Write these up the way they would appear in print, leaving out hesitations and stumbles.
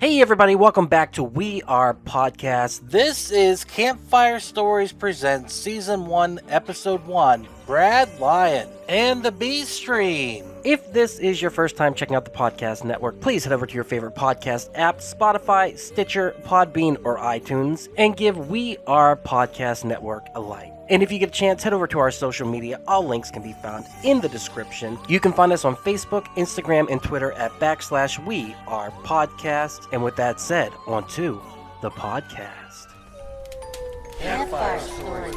Hey everybody, welcome back to We Are Podcast. This is Campfire Stories Presents Season 1, Episode 1, Brad Lyon and the B Stream. If this is your first time checking out the podcast network, please head over to your favorite podcast app, Spotify, Stitcher, Podbean, or iTunes, and give We Are Podcast Network a like. And if you get a chance, head over to our social media. All links can be found in the description. You can find us on Facebook, Instagram, and Twitter at /We Are Podcast. And with that said, on to the podcast. Campfire Stories.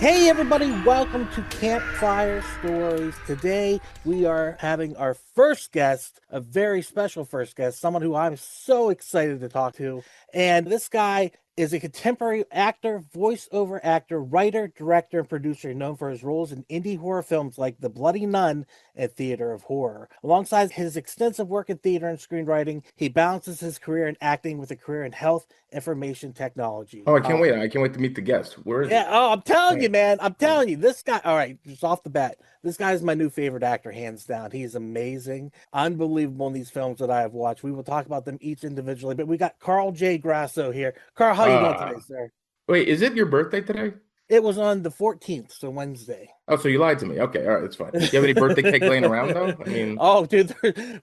Hey everybody, welcome to Campfire Stories. Today we are having our first guest, a very special first guest, someone who I'm so excited to talk to. And this guy is a contemporary actor, voiceover actor, writer, director, and producer known for his roles in indie horror films like The Bloody Nun and Theater of Horror. Alongside his extensive work in theater and screenwriting, he balances his career in acting with a career in health information technology. Oh, I can't wait. I can't wait to meet the guest. Where is he? Oh, I'm telling you, man. I'm telling you, this guy, all right, just off the bat, this guy is my new favorite actor, hands down. He's amazing, unbelievable in these films that I have watched. We will talk about them each individually, but we got Carl J. Grasso here. Carl, how you doing today, sir? Wait, is it your birthday today? It was on the 14th, so Wednesday. Oh, so you lied to me. Okay, all right, that's fine. Do you have any birthday cake laying around, though? I mean, oh, dude,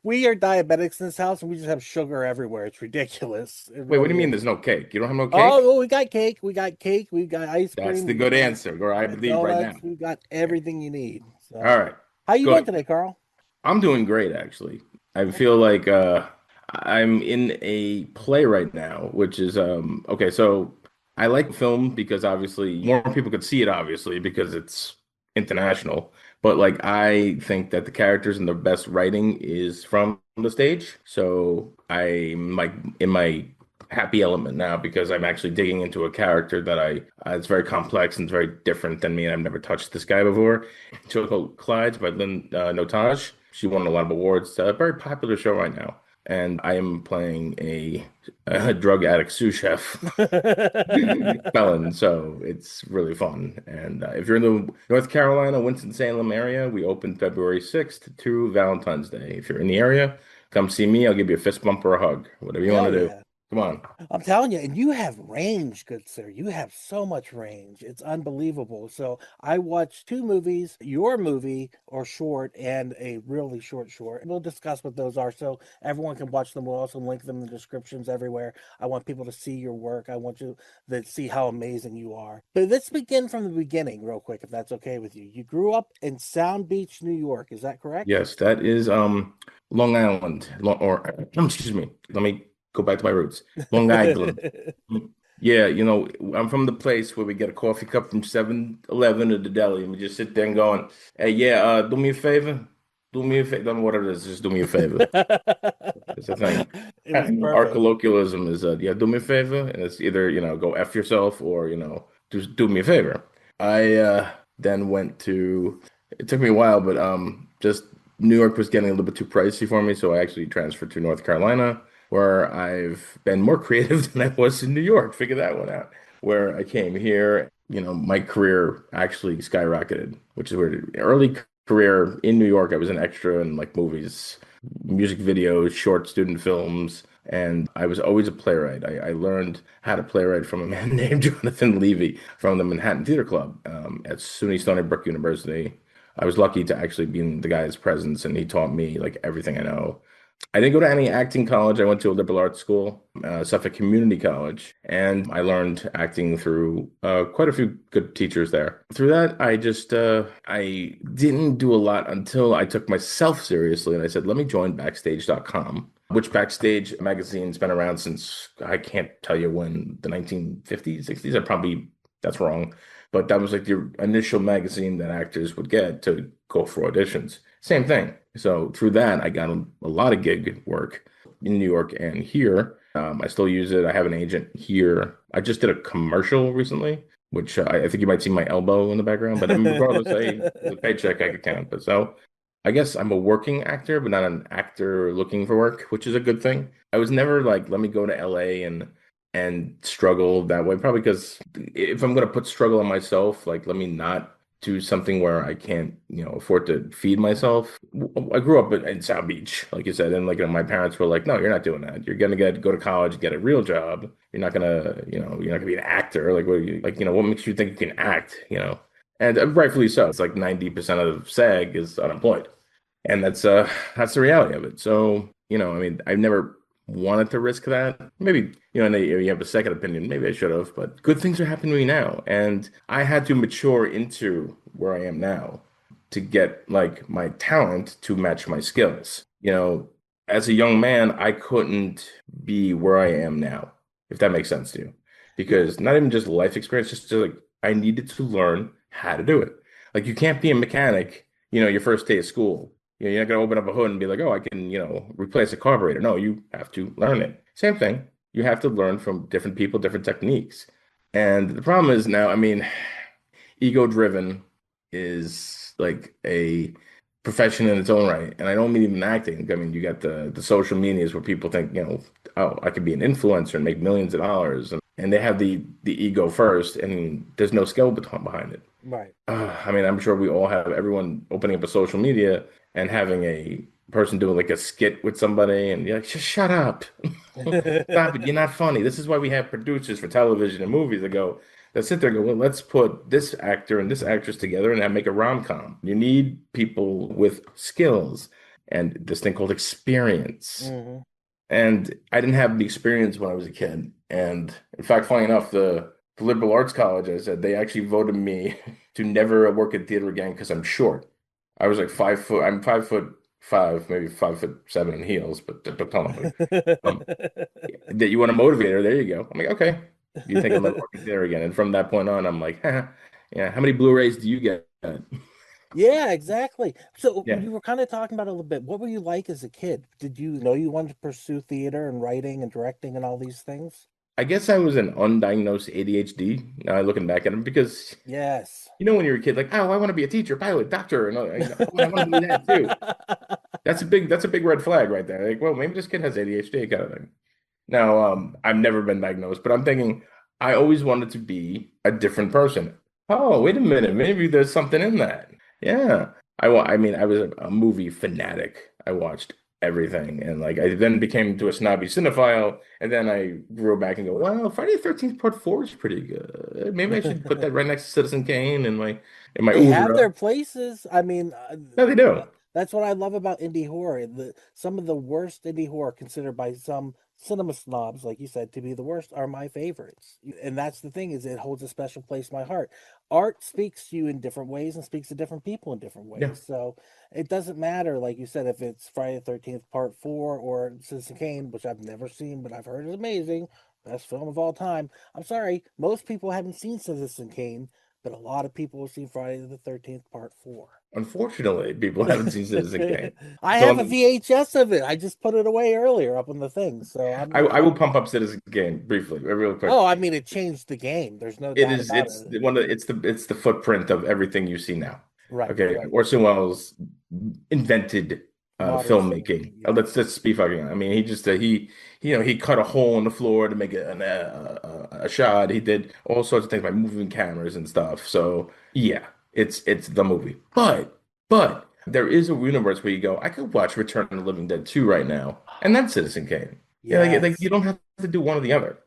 we are diabetics in this house, and we just have sugar everywhere. It's ridiculous. wait, what do you mean there's no cake? You don't have no cake? Oh, well, we got cake. We got cake. We got ice cream. That's the good answer, or I believe donuts, right now. We got everything you need. So. All right. How you Good. doing today, Carl? I'm doing great, actually. I feel like I'm in a play right now, which is okay, so I like film because obviously more people could see it, obviously, because it's international. But like I think that the characters and the best writing is from the stage. So I'm like in my happy element now because I'm actually digging into a character that it's very complex and it's very different than me, and I've never touched this guy before. Show called Clyde's by Lynn Notage. She won a lot of awards. A very popular show right now. And I am playing a drug addict sous chef felon, so it's really fun. And if you're in the North Carolina, Winston-Salem area, we open February 6th through Valentine's Day. If you're in the area, come see me. I'll give you a fist bump or a hug, whatever you want to do. Come on. I'm telling you, and you have range, good sir. You have so much range. It's unbelievable. So I watched two movies, your movie or short and a really short. We'll discuss what those are so everyone can watch them. We'll also link them in the descriptions everywhere. I want people to see your work. I want you to see how amazing you are. But let's begin from the beginning real quick, if that's okay with you. You grew up in Sound Beach, New York. Is that correct? Yes, that is Long Island. Excuse me. Let me go back to my roots. Long Island. Yeah, I'm from the place where we get a coffee cup from 7-Eleven or the deli, and we just sit there and going, hey, do me a favor. Do me a favor. Don't know what it is. Just do me a favor. It's a thing. Our colloquialism is, do me a favor. And it's either, go F yourself or, just do me a favor. I then went to, it took me a while, but just New York was getting a little bit too pricey for me. So I actually transferred to North Carolina, where I've been more creative than I was in New York. Figure that one out. Where I came here, my career actually skyrocketed, which is weird. Early career in New York, I was an extra in like movies, music videos, short student films, and I was always a playwright. I learned how to playwright from a man named Jonathan Levy from the Manhattan Theater Club at SUNY Stony Brook University. I was lucky to actually be in the guy's presence, and he taught me like everything I know. I didn't go to any acting college. I went to a liberal arts school, Suffolk Community College, and I learned acting through quite a few good teachers there. Through that, I didn't do a lot until I took myself seriously, and I said, let me join Backstage.com, which Backstage magazine's been around since, I can't tell you when, the 1950s, 60s. That's wrong. But that was like the initial magazine that actors would get to go for auditions. Same thing. So through that, I got a lot of gig work in New York and here. I still use it. I have an agent here. I just did a commercial recently, which I think you might see my elbow in the background. But regardless, the paycheck I could count. But so I guess I'm a working actor, but not an actor looking for work, which is a good thing. I was never like, let me go to LA and struggle that way. Probably because if I'm going to put struggle on myself, like let me not to something where I can't, afford to feed myself. I grew up in South Beach, like you said, and like my parents were like, "No, you're not doing that. You're gonna go to college, get a real job. You're not gonna, you're not gonna be an actor. Like, what are you, like, what makes you think you can act, And rightfully so. It's like 90% of SAG is unemployed, and that's the reality of it. So, I mean, I've never wanted to risk that. Maybe, and you have a second opinion. Maybe I should have, but good things are happening to me now. And I had to mature into where I am now to get like my talent to match my skills. As a young man, I couldn't be where I am now, if that makes sense to you. Because not even just life experience, just like I needed to learn how to do it. Like you can't be a mechanic, your first day of school. You're not going to open up a hood and be like, oh, I can, replace a carburetor. No, you have to learn it. Same thing. You have to learn from different people, different techniques. And the problem is now, I mean, ego driven is like a profession in its own right. And I don't mean even acting. I mean, you got the social medias where people think, oh, I could be an influencer and make millions of dollars. And they have the ego first, and there's no skill behind it. Right. I mean, I'm sure we all have everyone opening up a social media and having a person doing like a skit with somebody, and you're like, just shut up. Stop it. You're not funny. This is why we have producers for television and movies that sit there and go, well, let's put this actor and this actress together and make a rom-com. You need people with skills and this thing called experience. Mm-hmm. And I didn't have the experience when I was a kid. And in fact, funny enough, the liberal arts college, I said, they actually voted me to never work in theater again because I'm short. I was like 5 foot. I'm 5'5", maybe 5'7" in heels, but don't tell them. That you want a motivator, there you go. I'm like, okay. You think I'll never work in theater again? And from that point on, I'm like, yeah. How many Blu-rays do you get? Yeah, exactly. So Yeah. you were kind of talking about it a little bit. What were you like as a kid? Did you know you wanted to pursue theater and writing and directing and all these things? I guess I was an undiagnosed ADHD. Now looking back at him, because Yes. when you're a kid, like, oh, I want to be a teacher, pilot, doctor, and I want to do that too. That's a big red flag right there. Like, well, maybe this kid has ADHD kind of thing. Now, I've never been diagnosed, but I'm thinking I always wanted to be a different person. Oh, wait a minute, maybe there's something in that. Yeah. I mean, I was a movie fanatic. I watched everything, and like I then became to a snobby cinephile, and then I grew back and go, well, Friday the 13th Part 4 is pretty good. Maybe I should put that right next to Citizen Kane in my They have Uber. their places. I mean, No, they do. that's what I love about indie horror. Some of the worst indie horror, considered by some cinema snobs, like you said, to be the worst, are my favorites. And that's the thing, is it holds a special place in my heart. Art speaks to you in different ways and speaks to different people in different ways. Yeah. So it doesn't matter, like you said, if it's Friday the 13th Part 4 or Citizen Kane, which I've never seen, but I've heard is amazing. Best film of all time. I'm sorry, most people haven't seen Citizen Kane, but a lot of people have seen Friday the 13th Part 4. Unfortunately, people haven't seen Citizen Kane. I So have a VHS of it. I just put it away earlier up on the thing. So I will pump up Citizen Kane briefly, real quick. Oh, I mean, it changed the game. There's no It doubt is about it's it. one of it's the footprint of everything you see now. Right. Okay, Right. Orson Welles invented Modern filmmaking. cinema, yeah. Let's be fucking. I mean, he just he cut a hole in the floor to make a shot. He did all sorts of things by moving cameras and stuff. So yeah, it's the movie. But there is a universe where you go, I could watch Return of the Living Dead 2 right now, and that's Citizen Kane. Yeah, like you don't have to do one or the other,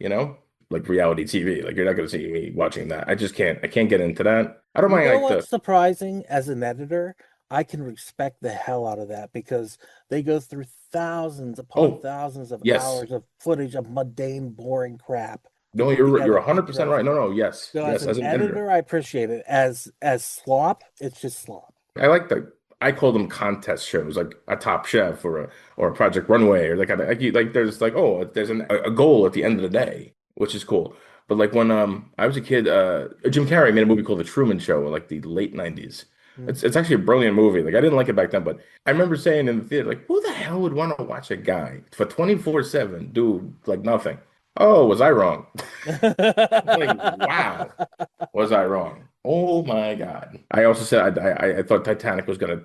like reality TV. Like you're not gonna see me watching that. I just can't. I can't get into that. I don't You mind know like what's surprising? As an editor, I can respect the hell out of that, because they go through thousands upon thousands of yes. hours of footage of mundane, boring crap. No, you're 100% right. No, yes, So yes. as an editor, I appreciate it. As slop, it's just slop. I call them contest shows, like a Top Chef or a Project Runway, or like there's like, oh, there's a goal at the end of the day, which is cool. But like when I was a kid, Jim Carrey made a movie called The Truman Show in like the late 90s. It's actually a brilliant movie. Like I didn't like it back then, but I remember saying in the theater, like, who the hell would want to watch a guy for 24/7 do like nothing? Oh, was I wrong? Like, wow, was I wrong? Oh my God! I also said I thought Titanic was gonna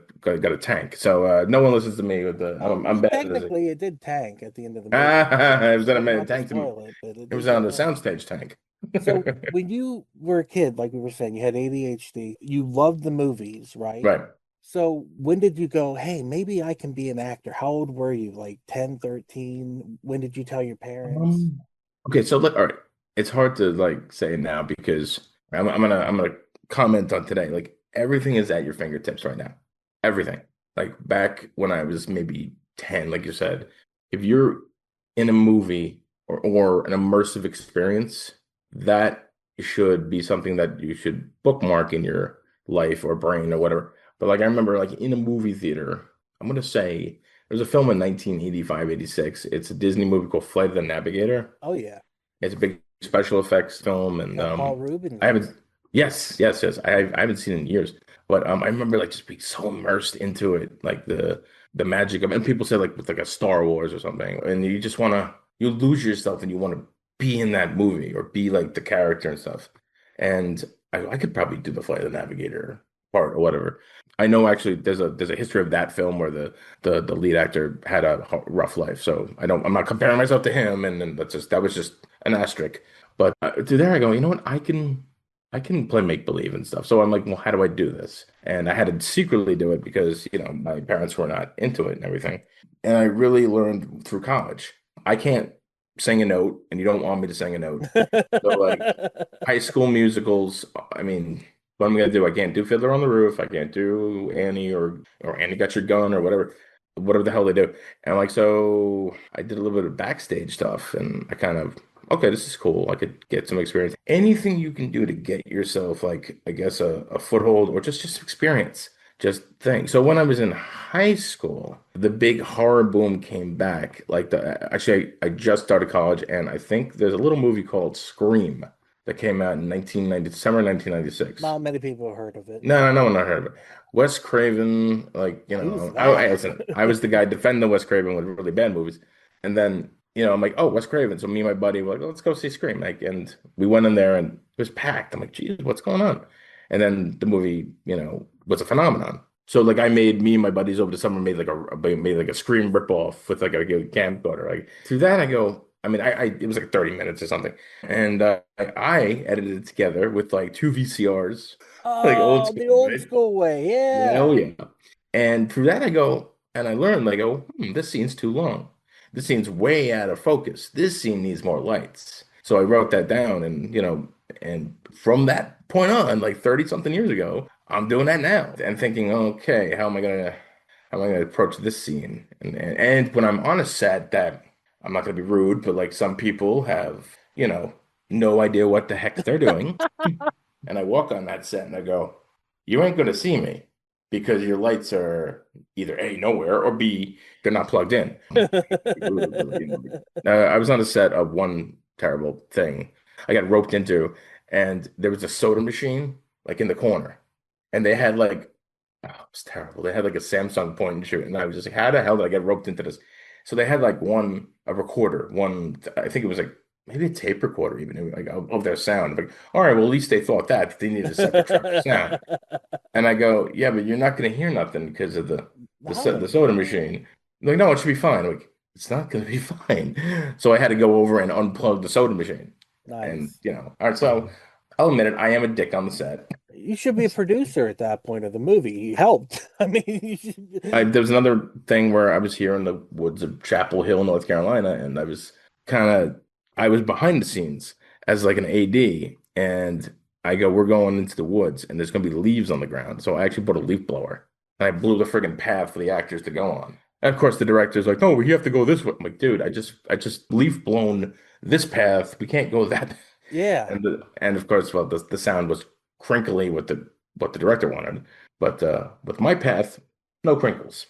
tank. So no one listens to me with the I'm bad. Technically, it did tank at the end of the movie. It was on a Not to tank. spoil it, but It was on the soundstage tank. So when you were a kid, like we were saying, you had ADHD, you loved the movies, right? Right. So when did you go, hey, maybe I can be an actor? How old were you? Like 10, 13? When did you tell your parents? Um, okay, so all right. It's hard to like say now because I'm gonna comment on today. Like everything is at your fingertips right now. Everything. Like back when I was maybe 10, like you said, if you're in a movie or an immersive experience, that should be something that you should bookmark in your life or brain or whatever. But like I remember like in a movie theater, I'm gonna say there's a film in 1985, 86. It's a Disney movie called Flight of the Navigator. Oh, yeah. It's a big special effects film, and Got Paul Rubens I in haven't. it. Yes. I haven't seen it in years, but I remember like just being so immersed into it, like the magic of. And people say like with like a Star Wars or something, and you just wanna you lose yourself and you want to be in that movie or be like the character and stuff. And I could probably do the Flight of the Navigator part or whatever. I know actually there's a history of that film where the lead actor had a rough life, so I'm not comparing myself to him, and then that was just an asterisk. But through there, I go, you know what? I can play make believe and stuff. So I'm like, well, how do I do this? And I had to secretly do it because my parents were not into it and everything. And I really learned through college. I can't sing a note, and you don't want me to sing a note. So like high school musicals, I mean, what am I gonna do? I can't do Fiddler on the Roof. I can't do Annie or Annie Got Your Gun or whatever the hell they do. And like so I did a little bit of backstage stuff and I kind of okay, this is cool. I could get some experience. Anything you can do to get yourself like I guess a foothold or just experience. Just think. So when I was in high school, the big horror boom came back. Like actually I just started college and I think there's a little movie called Scream that came out in 1990, December 1996. Not many people have heard of it. No one heard of it. Wes Craven, like, Who's listen, that? I was the guy defending Wes Craven with really bad movies. And then, I'm like, oh, Wes Craven. So me and my buddy were like, let's go see Scream. Like, and we went in there and it was packed. I'm like, geez, what's going on? And then the movie, was a phenomenon. So like me and my buddies over the summer made like a Scream ripoff with like a camcorder. Like through that I go, I mean, it was like 30 minutes or something. And I edited it together with like two VCRs, like old Oh, school, the old right? school way. Yeah, oh Yeah. yeah. And through that I go, and I learned, I go, this scene's too long. This scene's way out of focus. This scene needs more lights. So I wrote that down and from that point on, like 30 something years ago, I'm doing that now and thinking, okay, how am I gonna approach this scene? And when I'm on a set that I'm not gonna be rude, but like some people have, no idea what the heck they're doing. And I walk on that set and I go, you ain't gonna see me because your lights are either A, nowhere, or B, they're not plugged in. I was on a set of one terrible thing I got roped into, and there was a soda machine like in the corner, and they had like, oh, it was terrible. They had like a Samsung point and shoot, and I was just like, how the hell did I get roped into this? So they had like a recorder, I think it was like maybe a tape recorder even, like of their sound. Like, all right, well, at least they thought that they needed a separate track of sound. And I go, yeah, but you're not going to hear nothing because of the No. soda machine. Like, no, it should be fine. Like, it's not going to be fine. So I had to go over and unplug the soda machine. And, Nice. all right, so I'll admit it, I am a dick on the set. You should be a producer at that point of the movie. You helped. I mean, you should... There was another thing where I was here in the woods of Chapel Hill, North Carolina, and I was behind the scenes as like an AD, and I go, we're going into the woods, and there's gonna be leaves on the ground. So I actually bought a leaf blower, and I blew the friggin' path for the actors to go on. And of course, the director's like, no, you have to go this way. I'm like, dude, I just leaf blown this path. We can't go that. Yeah. And of course, well, the sound was crinkly with what the director wanted, but with my path, no crinkles.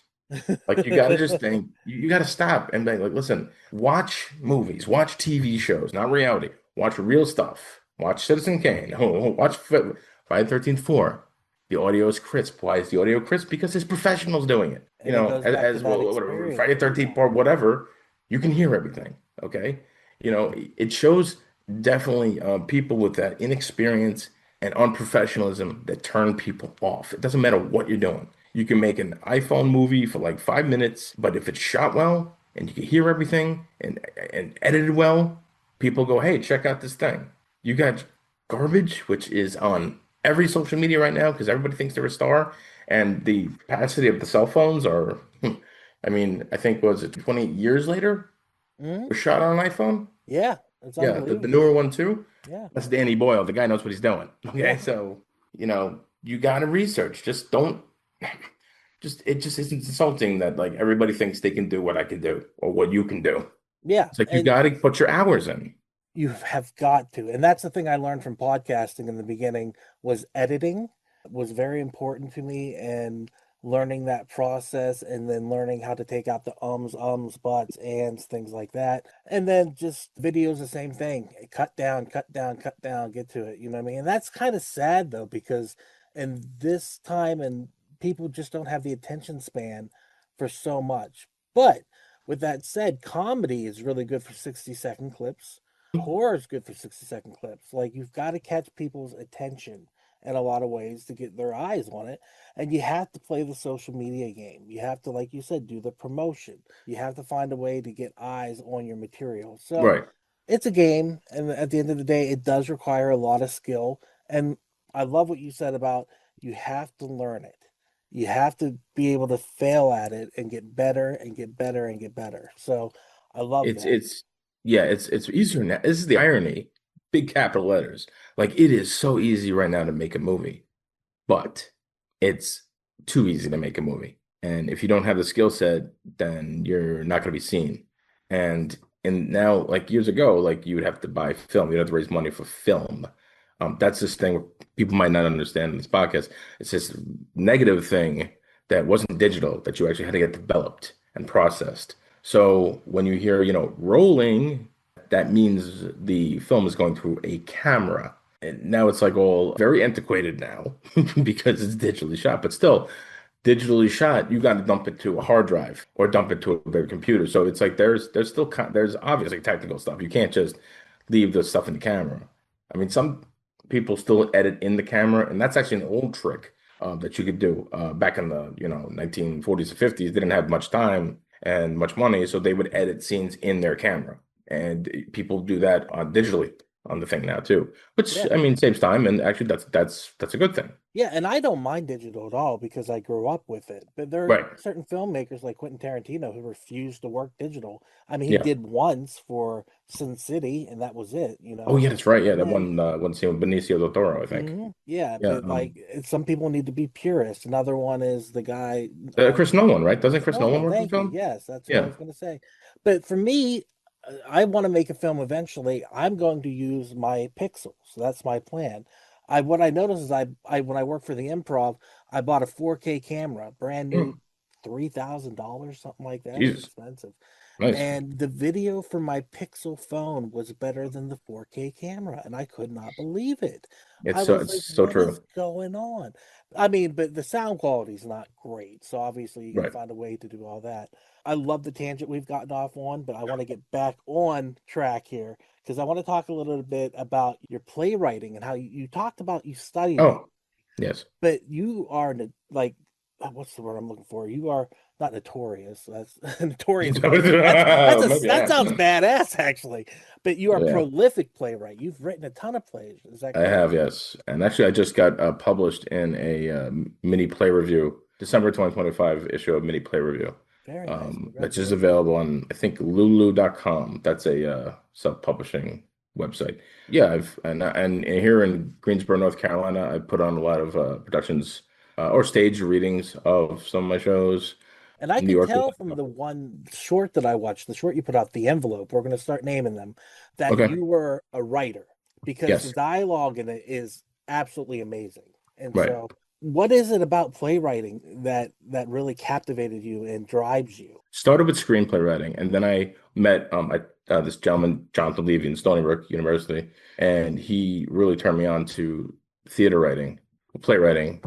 Like you gotta just think, you gotta stop and be like, listen, watch movies, watch TV shows, not reality. Watch real stuff. Watch Citizen Kane. Watch Friday the 13th 4. The audio is crisp. Why is the audio crisp? Because there's professionals doing it. And it goes back to As that well, whatever, Friday the experience. 13th part, whatever, you can hear everything. Okay. It shows definitely people with that inexperience and unprofessionalism that turn people off. It doesn't matter what you're doing. You can make an iPhone movie for like 5 minutes, but if it's shot well and you can hear everything and edited well, people go, hey, check out this thing. You got garbage, which is on every social media right now because everybody thinks they're a star. And the capacity of the cell phones are, I mean, I think was it 20 years later Hmm. was shot on an iPhone? Yeah, it's Yeah, the unbelievable. newer one too. Yeah. That's Danny Boyle. The guy knows what he's doing. Okay, Yeah. so you got to research. Just don't. Just it just isn't insulting that like everybody thinks they can do what I can do or what you can do. Yeah. It's like you And got to put your hours in. you have got to. And that's the thing I learned from podcasting in the beginning was editing was very important to me and learning that process and then learning how to take out the ums, buts, ands, things like that. And then just videos the same thing. Cut down, cut down, cut down, get to it. You know what I mean? And that's kind of sad though, because in this time and people just don't have the attention span for so much. But with that said, comedy is really good for 60-second clips. Horror is good for 60-second clips. Like you've got to catch people's attention in a lot of ways to get their eyes on it. And you have to play the social media game. You have to, like you said, do the promotion. You have to find a way to get eyes on your material. So Right. it's a game. And at the end of the day, it does require a lot of skill. And I love what you said about you have to learn it. You have to be able to fail at it and get better and get better and get better. So I love It's that. it's yeah, it's easier now. This is the irony. Big capital letters. Like it is so easy right now to make a movie, but it's too easy to make a movie. And if you don't have the skill set, then you're not going to be seen. And now, like years ago, like you would have to buy film. You'd have to raise money for film. That's this thing where people might not understand in this podcast. It's this negative thing that wasn't digital, that you actually had to get developed and processed. So when you hear, rolling, that means the film is going through a camera. And now it's like all very antiquated now because it's digitally shot, but still digitally shot, you got to dump it to a hard drive or dump it to a bigger computer. So it's like there's still there's obviously technical stuff. You can't just leave the stuff in the camera. I mean, some people still edit in the camera, and that's actually an old trick that you could do back in the 1940s and 50s. They didn't have much time and much money, so they would edit scenes in their camera, and people do that digitally on the thing now too, which Yeah. I mean saves time, and actually that's a good thing. Yeah, and I don't mind digital at all because I grew up with it. But there are Right. certain filmmakers like Quentin Tarantino who refuse to work digital. I mean, he Yeah. did once for Sin City, and that was it, Oh yeah, that's right. Yeah, that Yeah. one scene with Benicio del Toro, I think. Yeah, Yeah. but like some people need to be purists. Another one is the guy, Chris Nolan, right? Doesn't Chris Chris Nolan Nolan. work in Thank you. film? Yes, that's what I Yeah. was going to say. But for me, I want to make a film eventually. I'm going to use my pixels. So that's my plan. What I noticed is I when I worked for the improv, I bought a 4K camera, brand new, Mm, $3,000, something like that. It's Jesus. expensive. Nice. And the video from my Pixel phone was better than the 4K camera, and I could not believe it. I was It's like, so what is true. going on? I mean, but the sound quality is not great, so obviously you got to Right. find a way to do all that. I love the tangent we've gotten off on, but I want to get back on track here because I want to talk a little bit about your playwriting and how you talked about you studied it, Oh, yes. but you are like, what's the word I'm looking for? You are not notorious. That's notorious playwright. Maybe I That sounds am. badass actually. But you are a Yeah, prolific playwright. You've written a ton of plays. Is that I correct? have, yes. And actually, I just got published in a mini play review, December 2025 issue of mini play review. Very nice. That's just Congratulations. available on, I think, lulu.com. That's a self-publishing website. Yeah, and here in Greensboro, North Carolina, I put on a lot of productions or stage readings of some of my shows. And I New could York was tell like a from the couple. one short that I watched, the short you put out, The Envelope, we're going to start naming them, that Okay. you were a writer because the Yes. dialogue in it is absolutely amazing. And Right. so, what is it about playwriting that really captivated you and drives you? Started with screenplay writing, and then I met this gentleman, Jonathan Levy, in Stony Brook University, and he really turned me on to theater writing, playwriting,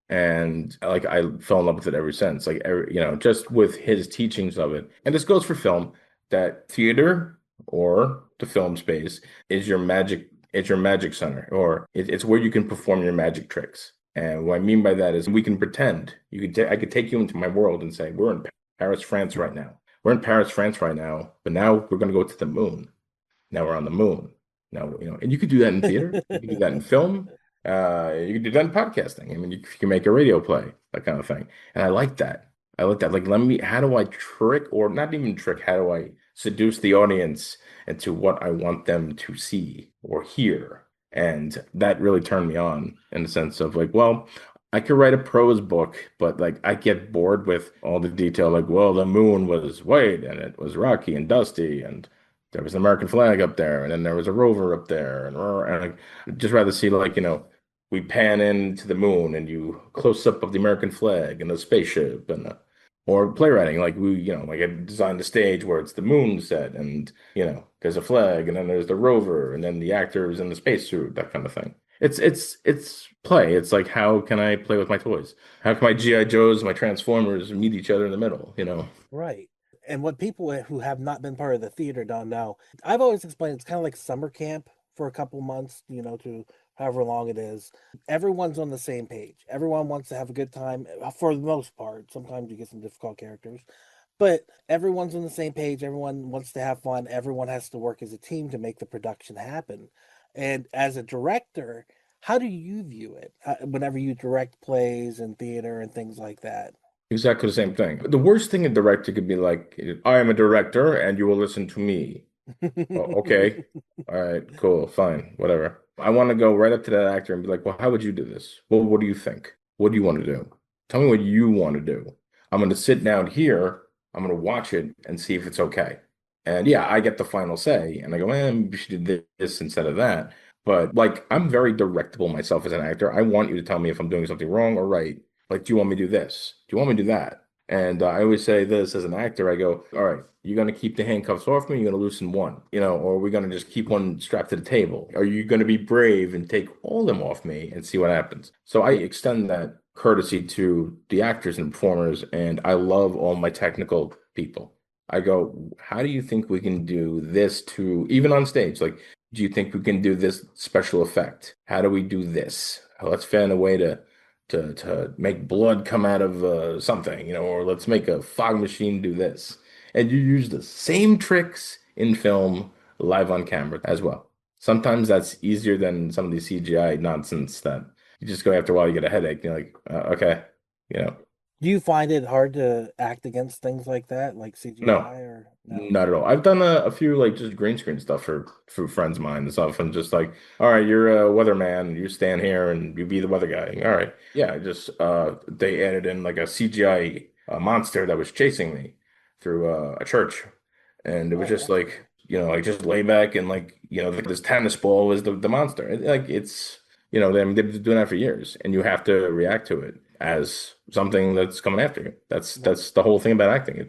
and like I fell in love with it ever since. Like just with his teachings of it, and this goes for film, that theater or the film space is your magic. It's your magic center, or it's where you can perform your magic tricks. And what I mean by that is we can pretend. I could take you into my world and say we're in Paris, France right now. We're in Paris, France right now, but now we're going to go to the moon. Now we're on the moon. Now, and you could do that in theater. You could do that in film. You could do that in podcasting. I mean, you can make a radio play, that kind of thing. And I like that. I like that. Like, how do I trick, or not even trick, how do I seduce the audience into what I want them to see or hear? And that really turned me on in the sense of like, well, I could write a prose book, but like I get bored with all the detail. Like, well, the moon was white and it was rocky and dusty, and there was an American flag up there, and then there was a rover up there, and I'd just rather see like, we pan into the moon and you close up of the American flag and the spaceship and or playwriting, like like I designed the stage where it's the moon set and there's a flag and then there's the rover and then the actors in the spacesuit, that kind of thing. It's play. It's like, how can I play with my toys? How can my GI Joes, my Transformers meet each other in the middle? Right. And what people who have not been part of the theater don't know, I've always explained it's kind of like summer camp for a couple months, to however long it is. Everyone's on the same page. Everyone wants to have a good time for the most part. Sometimes you get some difficult characters, but everyone's on the same page. Everyone wants to have fun. Everyone has to work as a team to make the production happen. And as a director, how do you view it whenever you direct plays and theater and things like that? Exactly the same thing. The worst thing a director could be like, I am a director and you will listen to me. Oh, okay. All right, cool, fine, whatever. I want to go right up to that actor and be like, well, how would you do this? Well, what do you think? What do you want to do? Tell me what you want to do. I'm going to sit down here. I'm going to watch it and see if it's okay. And yeah, I get the final say. And I go, we should do this instead of that. But like, I'm very directable myself as an actor. I want you to tell me if I'm doing something wrong or right. Like, do you want me to do this? Do you want me to do that? And I always say this as an actor. I go, all right, you're going to keep the handcuffs off me. You're going to loosen one, or are we going to just keep one strapped to the table? Are you going to be brave and take all of them off me and see what happens? So I extend that courtesy to the actors and performers. And I love all my technical people. I go, how do you think we can do this even on stage? Like, do you think we can do this special effect? How do we do this? Let's find a way to make blood come out of something, or let's make a fog machine do this. And you use the same tricks in film live on camera as well. Sometimes that's easier than some of these CGI nonsense that you just go after a while, you get a headache. You're like, okay. Do you find it hard to act against things like that, like CGI No. or no? Not at all. I've done a few like just green screen stuff for friends of mine and stuff, and just like, all right, you're a weatherman, you stand here and you be the weather guy. All right, yeah. Just they added in like a CGI monster that was chasing me through a church, and it was just like like just lay back and like this tennis ball was the monster. Like it's they've been doing that for years, and you have to react to it as something that's coming after you. That's the whole thing about acting.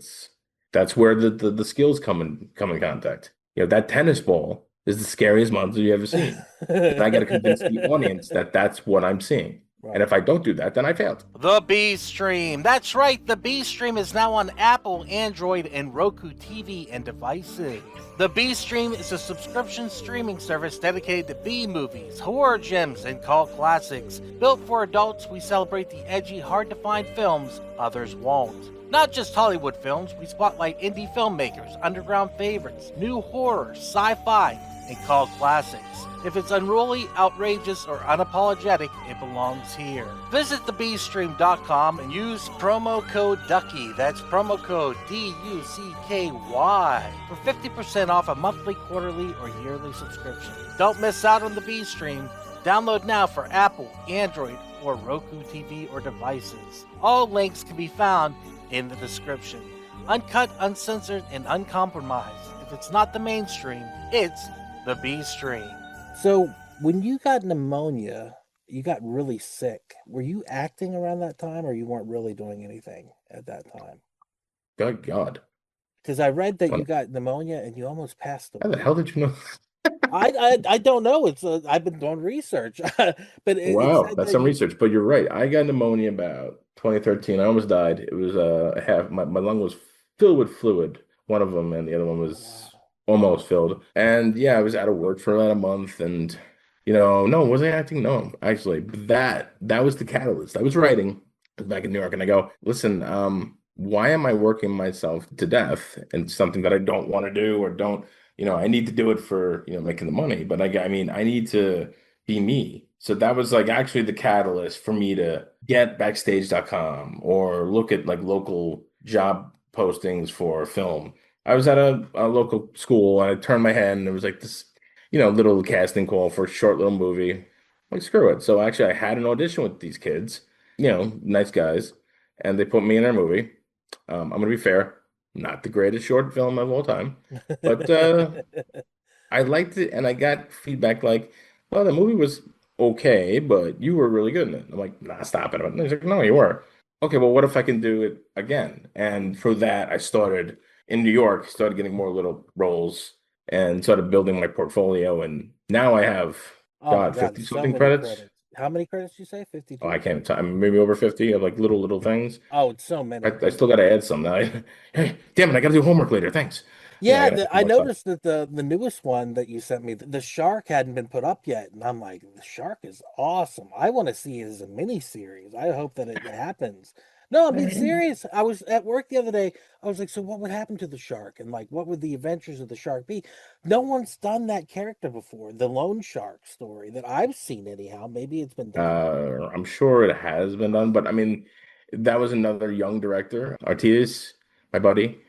That's where the skills come in contact. That tennis ball is the scariest monster you ever seen. And I got to convince the audience that that's what I'm seeing. Right. And if I don't do that, then I failed. The B Stream. That's right. The B Stream is now on Apple, Android, and Roku TV and devices. The B Stream is a subscription streaming service dedicated to B movies, horror gems, and cult classics. Built for adults, we celebrate the edgy, hard-to-find films others won't. Not just Hollywood films, we spotlight indie filmmakers, underground favorites, new horror, sci-fi, and cult classics. If it's unruly, outrageous, or unapologetic, it belongs here. Visit thebstream.com and use promo code DUCKY, that's promo code DUCKY, for 50% off a monthly, quarterly, or yearly subscription. Don't miss out on the B Stream. Download now for Apple, Android, or Roku TV or devices. All links can be found in the description. Uncut, uncensored, and uncompromised. If it's not the mainstream, it's the B Stream. So when you got pneumonia, you got really sick. Were you acting around that time, or you weren't really doing anything at that time? Good God. Because I read that you got pneumonia and you almost passed away. How the hell did you know? I don't know. It's I've been doing research, but wow, that's some research. But you're right. I got pneumonia about 2013. I almost died. It was my lung was filled with fluid, one of them, and the other one was almost filled. And yeah, I was out of work for about a month, and no, was I acting? No, actually, that was the catalyst. I was writing back in New York, and I go, listen, why am I working myself to death in something that I don't want to do or don't I need to do it for, making the money, but I mean, I need to be me. So that was like actually the catalyst for me to get backstage.com or look at like local job postings for film. I was at a local school and I turned my head and there was like this, little casting call for a short little movie. Like, screw it. So actually I had an audition with these kids, nice guys, and they put me in their movie. I'm gonna be fair, not the greatest short film of all time, but I liked it, and I got feedback like, "Well, the movie was okay, but you were really good in it." I'm like, "Nah, stop it." And he's like, "No, you were." Okay, well, what if I can do it again? And for that, I started in New York, started getting more little roles, and started building my portfolio. And now I have, Oh my God, God, 50 so something many credits. credits. How many credits did you say? Oh, I 52? can't tell. Maybe over 50 of like little things. Oh, it's so I, many. I still got to add some now. Hey, damn it, I got to do homework later. Thanks. I Yeah, got to add I more stuff. noticed that the newest one that you sent me, the shark hadn't been put up yet, and I'm like, the shark is awesome. I want to see it as a mini series. I hope that it happens. No, I'm being serious. I was at work the other day. I was like, so what would happen to the shark, and like, what would the adventures of the shark be? No one's done that character before, the loan shark story that I've seen anyhow. Maybe it's been done. I'm sure it has been done, but I mean, that was another young director, Artiz, my buddy.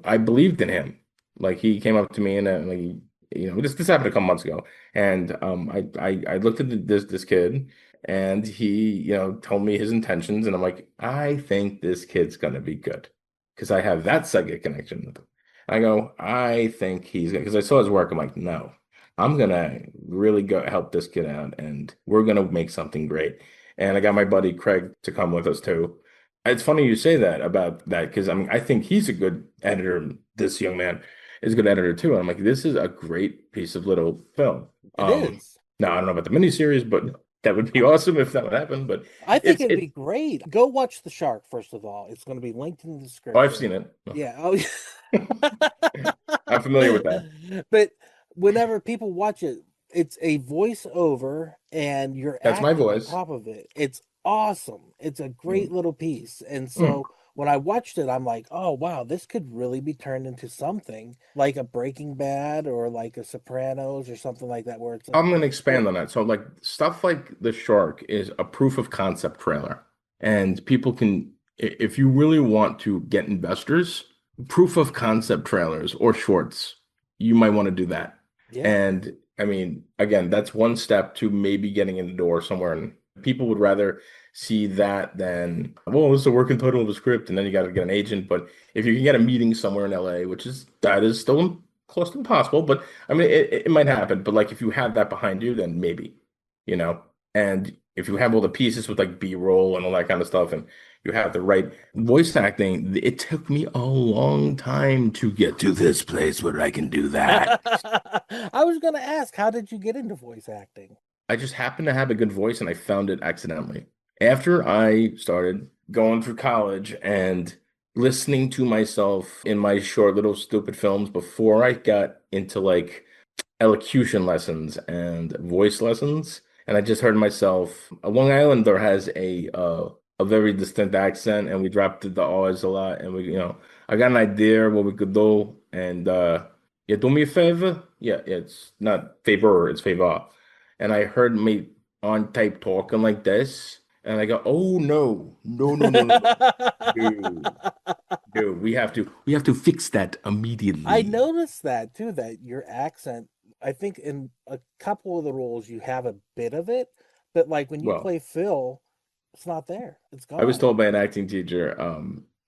I believed in him. Like he came up to me and like, this happened a couple months ago, and I looked at this kid, and he told me his intentions, and I'm like, I think this kid's gonna be good because I have that psychic connection with him. I go, I think he's gonna because I saw his work. I'm like, no. I'm gonna really go help this kid out, and we're gonna make something great. And I got my buddy Craig to come with us too. It's funny you say that about that because I mean I think he's a good editor. This young man is a good editor too. And I'm like, this is a great piece of little film. It is. Now I don't know about the miniseries, but that would be awesome if that would happen. But I think it's it'd it. be great. Go watch the shark first of all. It's going to be linked in the Oh, I've description. seen it. Yeah. Oh, I'm familiar with that. but whenever people watch it, it's a voiceover and you're That's my acting on voice. top of it. It's awesome. It's a great Mm. little piece. And Mm. so when I watched it, I'm like, oh wow, this could really be turned into something like a Breaking Bad or like a Sopranos or something like that, where it's like, I'm going to expand on that. So, like, stuff like The Shark is a proof of concept trailer. And people can, if you really want to get investors, proof of concept trailers or shorts, you might want to do that. yeah. And I mean, again, that's one step to maybe getting in the door somewhere. And people would rather see that than, well, this is the working title of the script. And then you got to get an agent. But if you can get a meeting somewhere in LA, that is still close to impossible, but I mean, it might happen. But like, if you have that behind you, then maybe, you know. And if you have all the pieces with like B-roll and all that kind of stuff, and you have the right voice acting, it took me a long time to get to this place where I can do that. I was going to ask, how did you get into voice acting? I just happened to have a good voice, and I found it accidentally. After I started going through college and listening to myself in my short little stupid films before I got into like elocution lessons and voice lessons, and I just heard myself. A Long Islander has a very distinct accent, and we dropped the R's a lot, and I got an idea what we could do, and yeah, do me a favor. Yeah, it's not favor, it's favor. And I heard me on tape talking like this, and I go, oh no, no, no, no, no, no. Dude, dude, we have to fix that I immediately. noticed that too, that your accent, I think in a couple of the roles you have a bit of it, but like when you Well, play Phil, it's not there. It's I was gone. told by an acting teacher,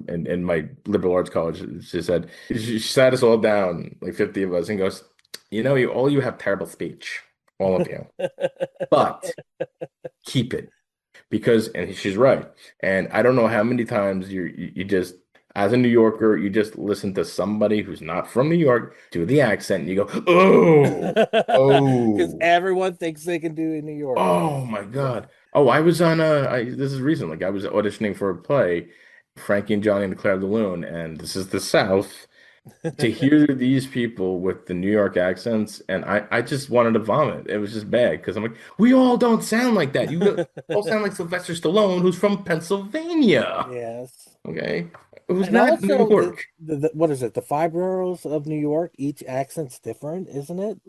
in my liberal arts college, she said she sat us all down, like 50 of us, and goes, all you have terrible speech, all of you, but keep it. Because and she's right. And I don't know how many times you just as a New Yorker, you just listen to somebody who's not from New York do the accent and you go, oh, Because oh, everyone thinks they can do it in New York, right? oh my Yeah. God. Oh, I was on this is recent. Like I was auditioning for a play, Frankie and Johnny and the Claire de Lune, and this is the South. To hear these people with the New York accents, and I just wanted to vomit. It was just bad because I'm like, we all don't sound like that. You all sound like Sylvester Stallone, who's from Pennsylvania. Yes. Okay. It was And not New also York. what is it? The five boroughs of New York, each accent's different, isn't it?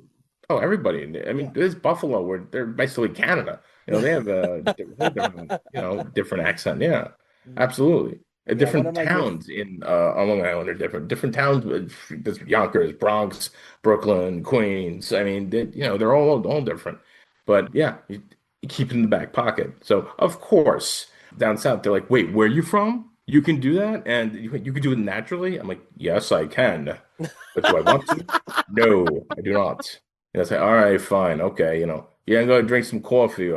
Oh, everybody. I Yeah. mean, there's Buffalo where they're basically Canada. They have a different, different accent. Yeah, absolutely. Yeah, one of Different my good towns in on Long Island are different. Different towns, there's Yonkers, Bronx, Brooklyn, Queens. I mean, they're all different. But yeah, you keep it in the back pocket. So of course, down south, they're like, "Wait, where are you from? You can do that, and you can do it naturally." I'm like, "Yes, I can." But do I want to? No, I do not. And I say, all right, fine, okay, yeah, I'm gonna drink some coffee.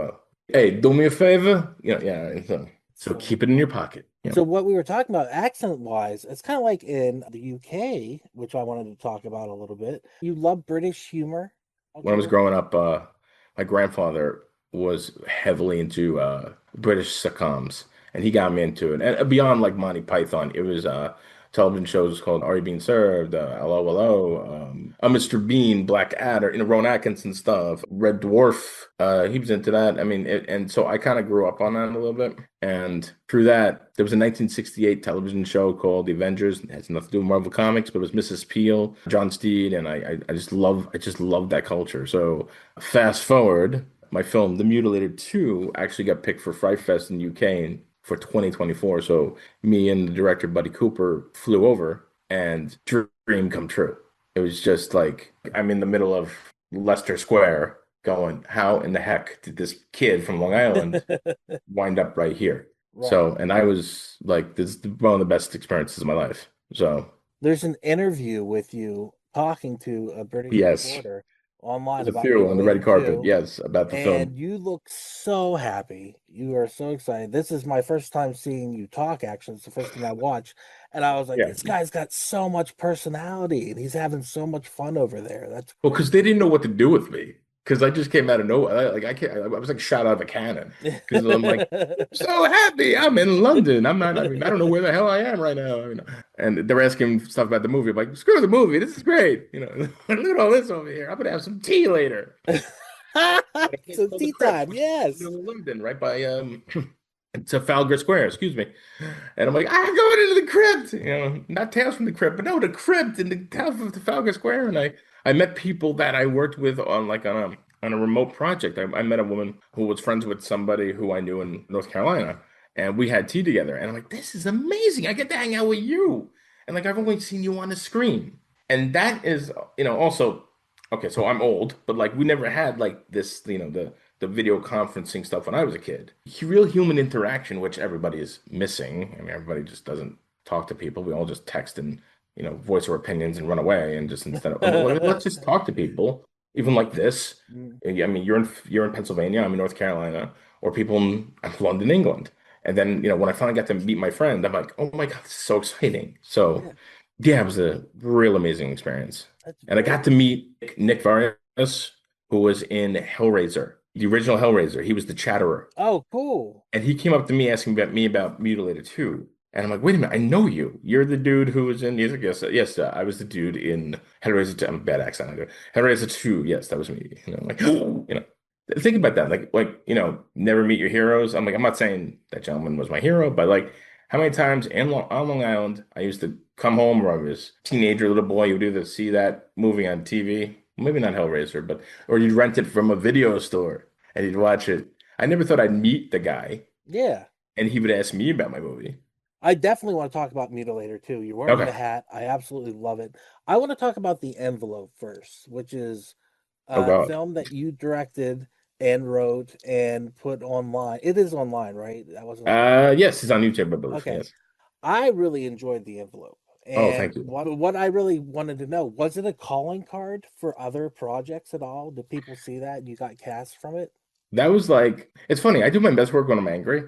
Hey, do me a favor. Yeah. So so keep it in your pocket. so what we were talking about accent wise, it's kind of like in the UK, which I wanted to talk about a little bit. You love British humor, don't When I was you? growing up, my grandfather was heavily into British sitcoms, and he got me into it. And beyond like Monty Python, it was television shows called Are You Being Served? Hello, Hello, Mr. Bean, Black Adder, Rowan Atkinson stuff, Red Dwarf. He was into that. I mean, and so I kind of grew up on that a little bit. And through that, there was a 1968 television show called The Avengers. It has nothing to do with Marvel Comics, but it was Mrs. Peel, John Steed, and I just love that culture. So fast forward, my film, The Mutilated 2, actually got picked for Fright Fest in UK for 2024. So me and the director, Buddy Cooper, flew over and dream come true. It was just like I'm in the middle of Leicester Square going, how in the heck did this kid from Long Island wind up right here? Right. So, and I was like, this is one of the best experiences of my life. So, There's an interview with you talking to a British yes, reporter online there's a about few on the red Mutilated carpet. 2, Yes, about the film. and you look so happy. You are so excited. This is my first time seeing you talk, actually. It's the first thing I watched. And I was like, Yeah. this guy's got so much personality and he's having so much fun over there. That's Well, great. because they didn't know what to do with me. Because I just came out of nowhere. Like I can't, I was like shot out of a cannon. Because I'm like, so happy. I'm in London. I'm not, I mean, I don't know where the hell I am right now. And they're asking stuff about the movie. I'm like, screw the movie. This is great. Look at all this over here. I'm gonna have some tea later. At a place So called the tea Crypt, time, which is in yes. London, right by it's a Trafalgar Square, excuse me. And I'm like, I'm going into the crypt, not Tales from the Crypt, but no, the crypt in the town of Trafalgar Square. And I met people that I worked with on a remote project. I met a woman who was friends with somebody who I knew in North Carolina, and we had tea together. And I'm like, this is amazing. I get to hang out with you. And like I've only seen you on the screen. And that is, also okay, so I'm old, but like we never had like this, the video conferencing stuff when I was a kid. Real human interaction, which everybody is missing. I mean, everybody just doesn't talk to people. We all just text and, voice our opinions and run away. And just instead of, let's just talk to people, even like this. I mean, you're in Pennsylvania, I'm in North Carolina, or people in London, England. And then, when I finally got to meet my friend, I'm like, oh my God, this is so exciting. So, Yeah, yeah, it was a real amazing experience. that's And I very got to meet Nick Varias, who was in Hellraiser, the original Hellraiser. He was the Chatterer. Oh, cool. And he came up to me asking about Mutilated 2. And I'm like, wait a minute, I know you. You're the dude who was in. He's like, yes, I was the dude in Hellraiser 2. I'm a bad accent. I do. Hellraiser 2. Yes, that was me. Like, think about that. Like, never meet your heroes. I'm like, I'm not saying that gentleman was my hero, but like, how many times on Long Island I used to come home, or I was a teenager, little boy, you would either see that movie on TV, maybe not Hellraiser, but or you'd rent it from a video store and you'd watch it. I never thought I'd meet the guy Yeah. and he would ask me about my movie. I definitely want to talk about Mutilator too. You're wearing Okay. the hat. I absolutely love it. I want to talk about The Envelope first, which is Oh a God. film that you directed and wrote and put online. It is online, right? That wasn't. Yes, he's on YouTube, I believe. Okay. Yes. I really enjoyed The Envelope. Oh, And thank you. what I really wanted to know, was it a calling card for other projects at all? Did people see that and you got cast from it? That was like, it's funny. I do my best work when I'm angry.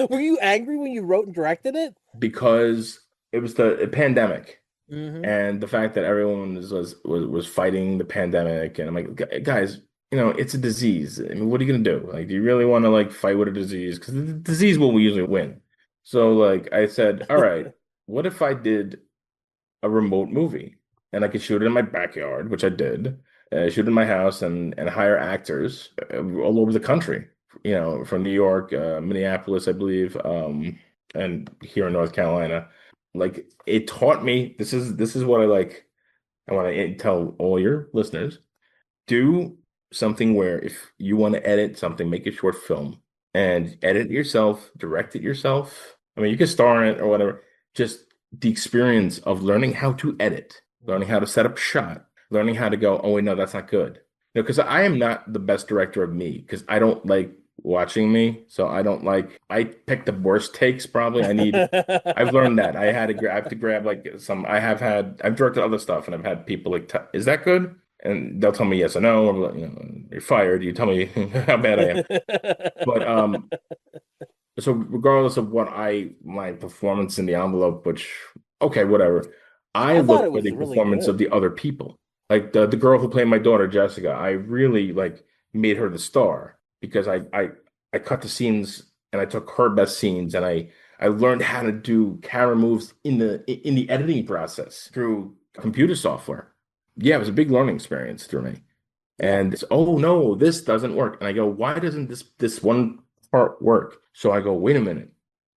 Were you angry when you wrote and directed it? Because it was the pandemic Mm-hmm. and the fact that everyone was fighting the pandemic. And I'm like, guys, it's a disease. I mean, what are you gonna do? Like, do you really want to like fight with a disease? Because the disease will usually win. So like I said, all right, what if I did a remote movie and I could shoot it in my backyard, which I did, shoot in my house and hire actors all over the country, from New York, Minneapolis, I believe, and here in North Carolina. Like it taught me, this is what I like. I want to tell all your listeners, do something where if you want to edit something, make a short film and edit it yourself, direct it yourself. I mean, you can star in it or whatever. Just the experience of learning how to edit, learning how to set up shot, learning how to go, oh wait, no, that's not good. No, because I am not the best director of me because I don't like watching me. So I pick the worst takes probably. I've learned that. I have to grab like I've directed other stuff and I've had people like, is that good? And they'll tell me yes or no, or you're fired. You tell me how bad I am. But so regardless of my performance in the envelope, which okay, whatever. I I thought look it for the was really performance of good. the other people. Like the girl who played my daughter, Jessica, I really like made her the star because I cut the scenes and I took her best scenes and I learned how to do camera moves in the editing process through computer software. Yeah, it was a big learning experience through me. Yeah. And oh no, this doesn't work. And I go, why doesn't this one part work? So I go, wait a minute.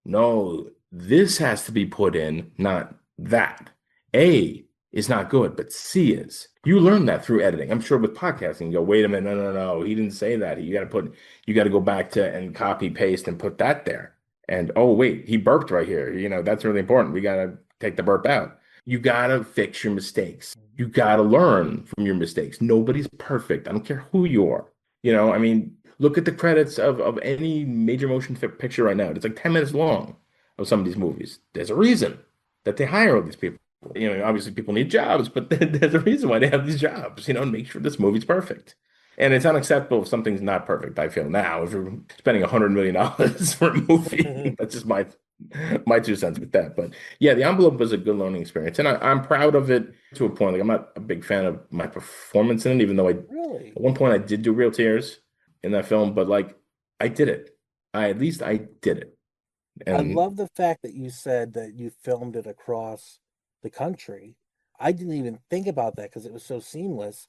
No, this has to be put in, not that. A is not good, but C is. You learn that through editing. I'm sure with podcasting, you go, wait a minute, no, he didn't say that. You got to go back to and copy paste and put that there. And oh wait, he burped right here. That's really important. We got to take the burp out. You got to fix your mistakes. You got to learn from your mistakes. Nobody's perfect. I don't care who you are. I mean, look at the credits of any major motion picture right now. It's like 10 minutes long of some of these movies. There's a reason that they hire all these people. Obviously people need jobs, but there's a reason why they have these jobs, and make sure this movie's perfect. And it's unacceptable if something's not perfect, I feel now. If you're spending $100 million for a movie, that's just my 2 cents with that. But yeah, the envelope was a good learning experience. And I'm proud of it to a point. Like I'm not a big fan of my performance in it, even though at Really? one point I did do real tears in that film, but like I did it. At least I did it. I And love the fact that you said that you filmed it across the country. I didn't even think about that because it was so seamless.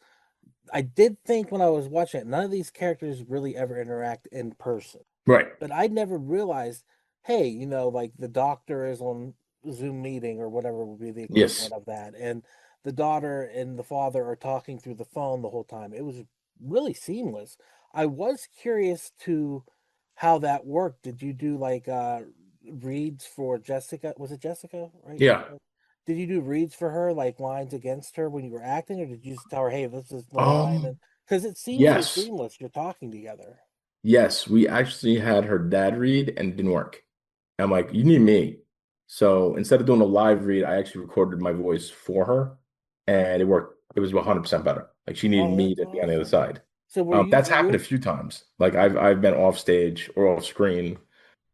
I did think when I was watching it, none of these characters really ever interact in person. right. But I never realized, hey, like the doctor is on Zoom meeting or whatever would be the Yes. equivalent of that. And the daughter and the father are talking through the phone the whole time. It was really seamless. I was curious to how that worked. Did you do like reads for Jessica? Was it Jessica, right? Yeah. Did you do reads for her, like lines against her when you were acting, or did you just tell her, hey, this is the line? And Um, because it seems so yes. seamless, you're talking together. Yes, we actually had her dad read and it didn't work. I'm like, you need me. So instead of doing a live read, I actually recorded my voice for her and it worked. It was 100% better. Like she needed Oh, me that's to be on the other awesome. side. So That's were happened a you few times. Like I've been off stage or off screen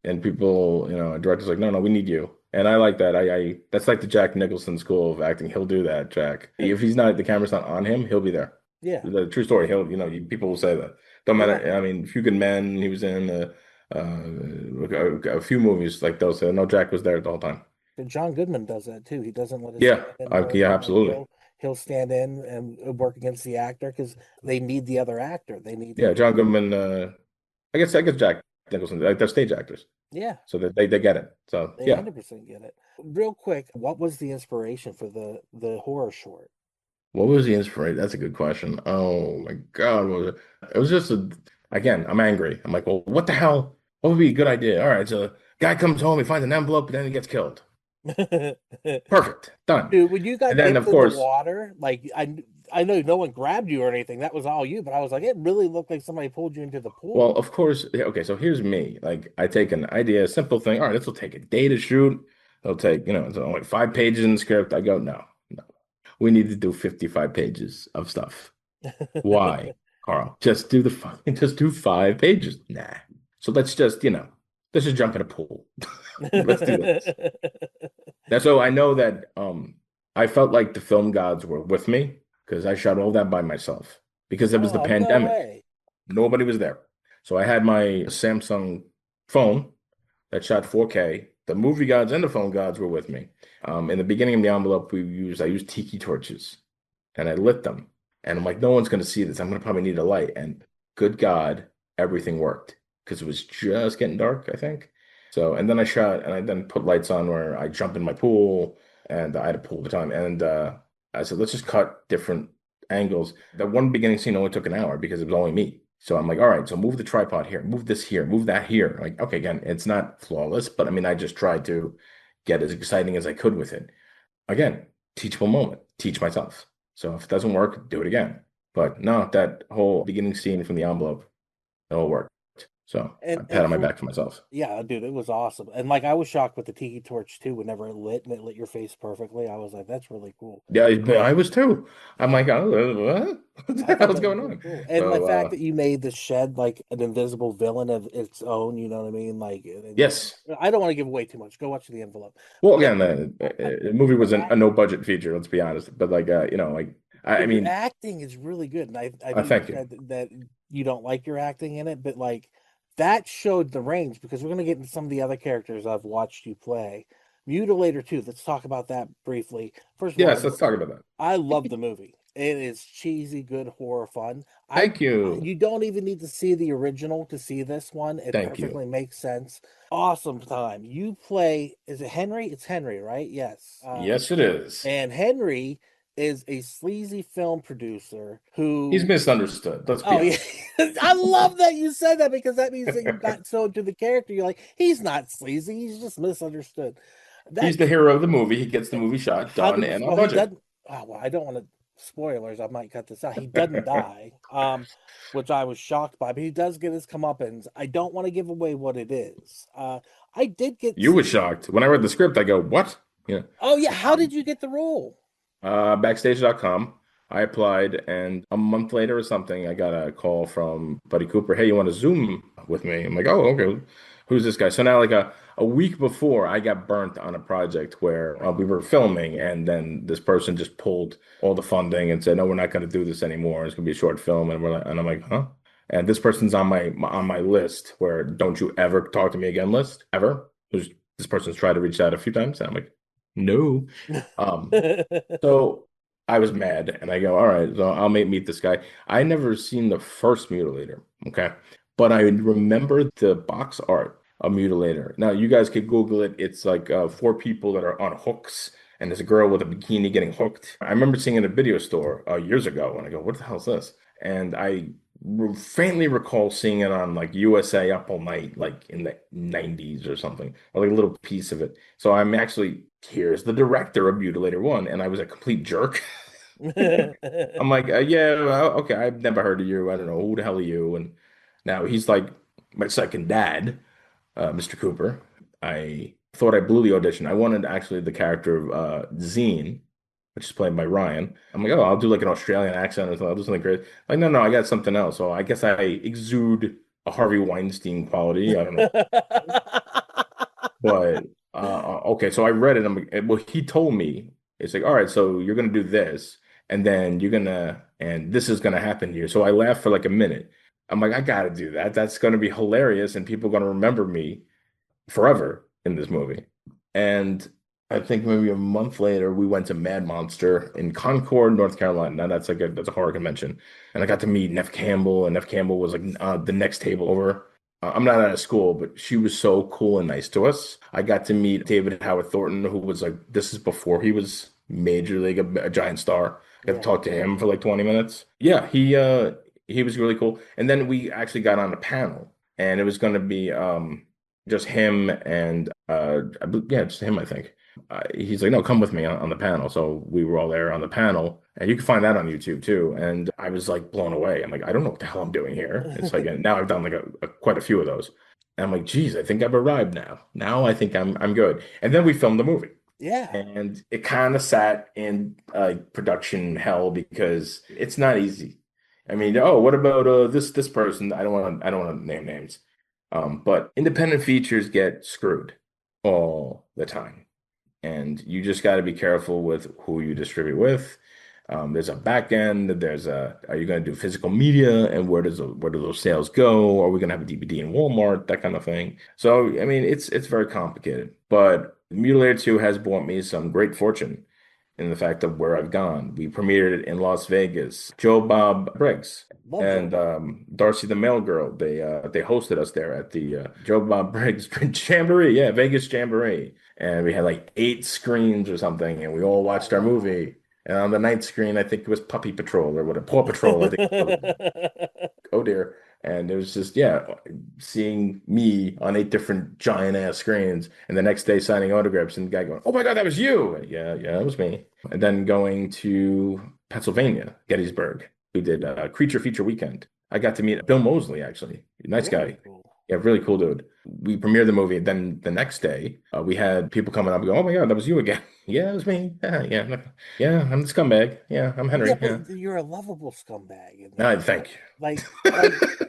and people, director's like, no, we need you. And I like that. I that's like the Jack Nicholson school of acting. He'll do that, Jack. If the camera's not on him, he'll be there. yeah, The true story. People will say that. Don't yeah. matter. I mean, Few Good Men. He was in a few movies like those. No, Jack was there the whole time. And John Goodman does that too. He doesn't let his Yeah, stand-in work, yeah, and then absolutely. he'll stand in and work against the actor because they need the other actor. They need Yeah, him. John Goodman. I guess Jack Nicholson. Like they're stage actors, Yeah, so that they get it. So they yeah. 100% get it. Real quick, what was the inspiration for the horror short? What was the inspiration? That's a good question. Oh my God, what was it? It was just again, I'm angry. I'm like, well, what the hell? What would be a good idea? All right, so guy comes home, he finds an envelope, and then he gets killed. Perfect. Done. Dude, when you got And then dipped of in the course, water, like I know no one grabbed you or anything. That was all you, but I was like, it really looked like somebody pulled you into the well, pool. of course, yeah, okay, so here's me. Like I take an idea, a simple thing. All right, this will take a day to shoot. It'll take, it's only 5 pages in the script. I go, no, no. We need to do 55 pages of stuff. Why, Carl? Just do 5 pages. Nah. So let's just jump in a pool. Let's do this. That's so I know that I felt like the film gods were with me because I shot all that by myself because it was the Oh, no pandemic. way. Nobody was there. So I had my Samsung phone that shot 4K. The movie gods and the phone gods were with me. In the beginning of the envelope, I used tiki torches and I lit them. And I'm like, no one's going to see this. I'm going to probably need a light. And good God, everything worked because it was just getting dark, I think. So, and then I shot and I then put lights on where I jump in my pool and I had a pool at the time. And I said, let's just cut different angles. That one beginning scene only took an hour because it was only me. So I'm like, all right, so move the tripod here, move this here, move that here. Like, okay, again, it's not flawless, but I mean, I just tried to get as exciting as I could with it. Again, teachable moment, teach myself. So if it doesn't work, do it again. But no, that whole beginning scene from the envelope, it all worked. So I pat And on my for back for myself. Yeah, dude, it was awesome. And like I was shocked with the tiki torch too, whenever it lit and it lit your face perfectly. I was like, that's really cool. Yeah, I was too. I'm like, oh, what? What I the thought hell's that was going really on? cool. And the So, fact that you made the shed like an invisible villain of its own, you know what I mean? Like, yes. I don't want to give away too much. Go watch the envelope. Well, But again, the movie was a no budget feature, let's be honest. But like, like, I but your mean, acting is really good. And I know you thank you. said that you don't like your acting in it, but like that showed the range because we're going to get into some of the other characters I've watched you play. Mutilator 2, let's talk about that briefly. First of all, Yes, let's talk about that. I love the movie. It is cheesy, good horror fun. Thank you. You don't even need to see the original to see this one. It Thank you. perfectly makes sense. Awesome time. You play, is it Henry? It's Henry, right? Yes. Yes, it is. And Henry is a sleazy film producer who He's misunderstood. Let's be Oh yeah, honest. I love that you said that because that means that you got so into the character. You're like, he's not sleazy. He's just misunderstood. He's That the hero of the movie. He gets the movie shot, done, and on he budget. doesn't. Oh, well, I don't want to spoilers. I might cut this out. He doesn't die, which I was shocked by. But he does get his comeuppance. I don't want to give away what it is. I did get. You were shocked. When I read the script, I go, what? Yeah. Oh yeah, how did you get the role? Backstage.com. I applied, and a month later or something, I got a call from Buddy Cooper. Hey, you want to Zoom with me? I'm like, oh, okay. Who's this guy? So now, like a week before, I got burnt on a project where we were filming, and then this person just pulled all the funding and said, no, we're not going to do this anymore. It's going to be a short film, and I'm like, huh? And this person's on my list where don't you ever talk to me again list ever. This person's tried to reach out a few times, and I'm like, no. So I was mad and I go, all right, so I'll meet this guy. I never seen the first Mutilator, okay? But I remember the box art of Mutilator. Now you guys could Google it. It's like four people that are on hooks and there's a girl with a bikini getting hooked. I remember seeing it in a video store years ago and I go, what the hell is this? And I faintly recall seeing it on like USA Up All Night, like in the 90s or something, or like a little piece of it. So I'm actually, here's the director of Mutilator 1, and I was a complete jerk. I'm like, yeah, well, okay, I've never heard of you. I don't know, who the hell are you? And now he's like my second dad, Mr. Cooper. I thought I blew the audition. I wanted actually the character of Zine, which is played by Ryan. I'm like, oh, I'll do like an Australian accent or something. I'll do something great. Like, no, I got something else. So I guess I exude a Harvey Weinstein quality. I don't know. But okay, so I read it. I'm like, well, he told me it's like, all right, so you're gonna do this, and then and this is gonna happen here. So I laughed for like a minute. I'm like, I gotta do that. That's gonna be hilarious, and people are gonna remember me forever in this movie. And I think maybe a month later, we went to Mad Monster in Concord, North Carolina. Now that's that's a horror convention, and I got to meet Neff Campbell, and Neff Campbell was like the next table over. I'm not out of school, but she was so cool and nice to us. I got to meet David Howard Thornton, who was like, this is before he was major league, a giant star. I got to talk to him for like 20 minutes. Yeah, he was really cool. And then we actually got on a panel, and it was going to be just him and yeah, just him, I think. He's like, no, come with me on the panel. So we were all there on the panel, and you can find that on YouTube too. And I was like blown away. I'm like, I don't know what the hell I'm doing here. It's like, and now I've done like quite a few of those. And I'm like, geez, I think I've arrived now. Now I think I'm good. And then we filmed the movie. Yeah. And it kind of sat in production hell because it's not easy. I mean, oh, what about this person? I don't want to name names. But independent features get screwed all the time. And you just got to be careful with who you distribute with. There's a back end. Are you going to do physical media, and where do those sales go? Are we going to have a DVD in Walmart? That kind of thing. So I mean, it's very complicated. But Mutilator 2 has brought me some great fortune in the fact of where I've gone. We premiered it in Las Vegas. Joe Bob Briggs. Love and Joe. Darcy the Mail Girl. They hosted us there at the Joe Bob Briggs Jamboree, yeah, Vegas Jamboree, and we had like 8 screens or something, and we all Oh watched our wow. movie. And on the ninth screen, I think it was Puppy Patrol or what, Paw Patrol, I think. Oh dear. And it was just, yeah, seeing me on 8 different giant ass screens, and the next day signing autographs, and the guy going, "Oh my God, that was you!" Yeah, yeah, it was me. And then going to Pennsylvania, Gettysburg. We did a Creature Feature Weekend. I got to meet Bill Moseley, actually. Nice Very guy. cool. Yeah, really cool dude. We premiered the movie. Then the next day, we had people coming up and go, "Oh my God, that was you again." Yeah, it was me. Yeah, yeah, yeah. I'm the scumbag. Yeah, I'm Yeah, Henry. Yeah. but you're a lovable scumbag in I that. thank Like, you.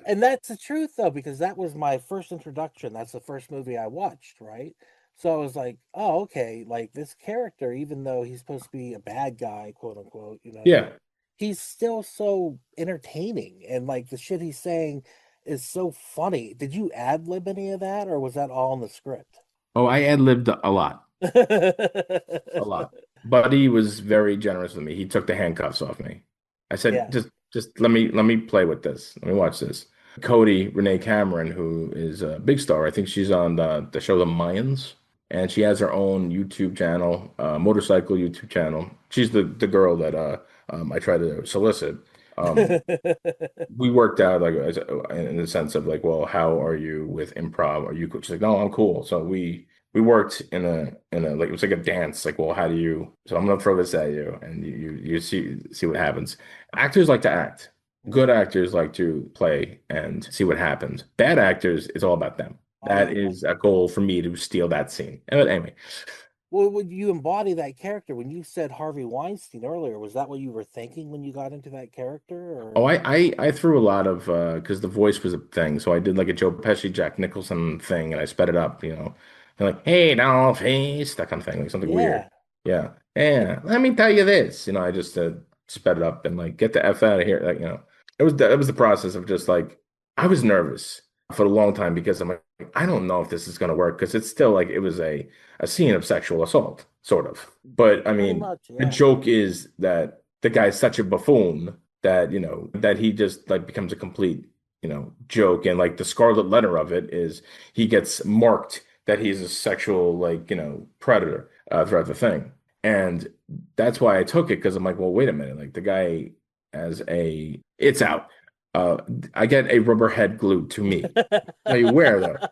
and that's the truth though, because that was my first introduction. That's the first movie I watched, right? So I was like, oh, okay, like this character, even though he's supposed to be a bad guy, quote unquote, Yeah. he's still so entertaining, and like the shit he's saying is so funny. Did you ad lib any of that, or was that all in the script? Oh, I ad-libbed a lot, a lot. Buddy was very generous with me. He took the handcuffs off me. I said, Yeah. just let me play with this. Let me watch this. Cody, Renee Cameron, who is a big star. I think she's on the show The Mayans, and she has her own YouTube channel, motorcycle YouTube channel. She's the girl that I try to solicit. Um, we worked out like in the sense of like, well, how are you with improv? Are you cool? She's like, no, I'm cool. So we worked in a like it was like a dance. Like, well, how do you? So I'm gonna throw this at you, and you see what happens. Actors like to act. Good actors like to play and see what happens. Bad actors, it's all about them. Oh yeah. That is a goal for me to steal that scene. But anyway, Well, would you embody that character when you said Harvey Weinstein earlier? Was that what you were thinking when you got into that character, oh, or? I threw a lot of because the voice was a thing. So I did like a Joe Pesci, Jack Nicholson thing, and I sped it up. And like, hey, doll face, that kind of thing, like something weird. Yeah. Yeah, yeah. Let me tell you this. I just sped it up and like get the F out of here. Like, it was the process of just like I was nervous for a long time because I'm like, I don't know if this is gonna work because it's still like it was a scene of sexual assault, sort of. But I Pretty mean, much, the yeah. joke is that the guy's such a buffoon that that he just like becomes a complete joke, and like the scarlet letter of it is he gets marked that he's a sexual like predator throughout the thing, and that's why I took it because I'm like, well, wait a minute, like the guy as a it's out. uh I get a rubber head glued to me. Now you wear there.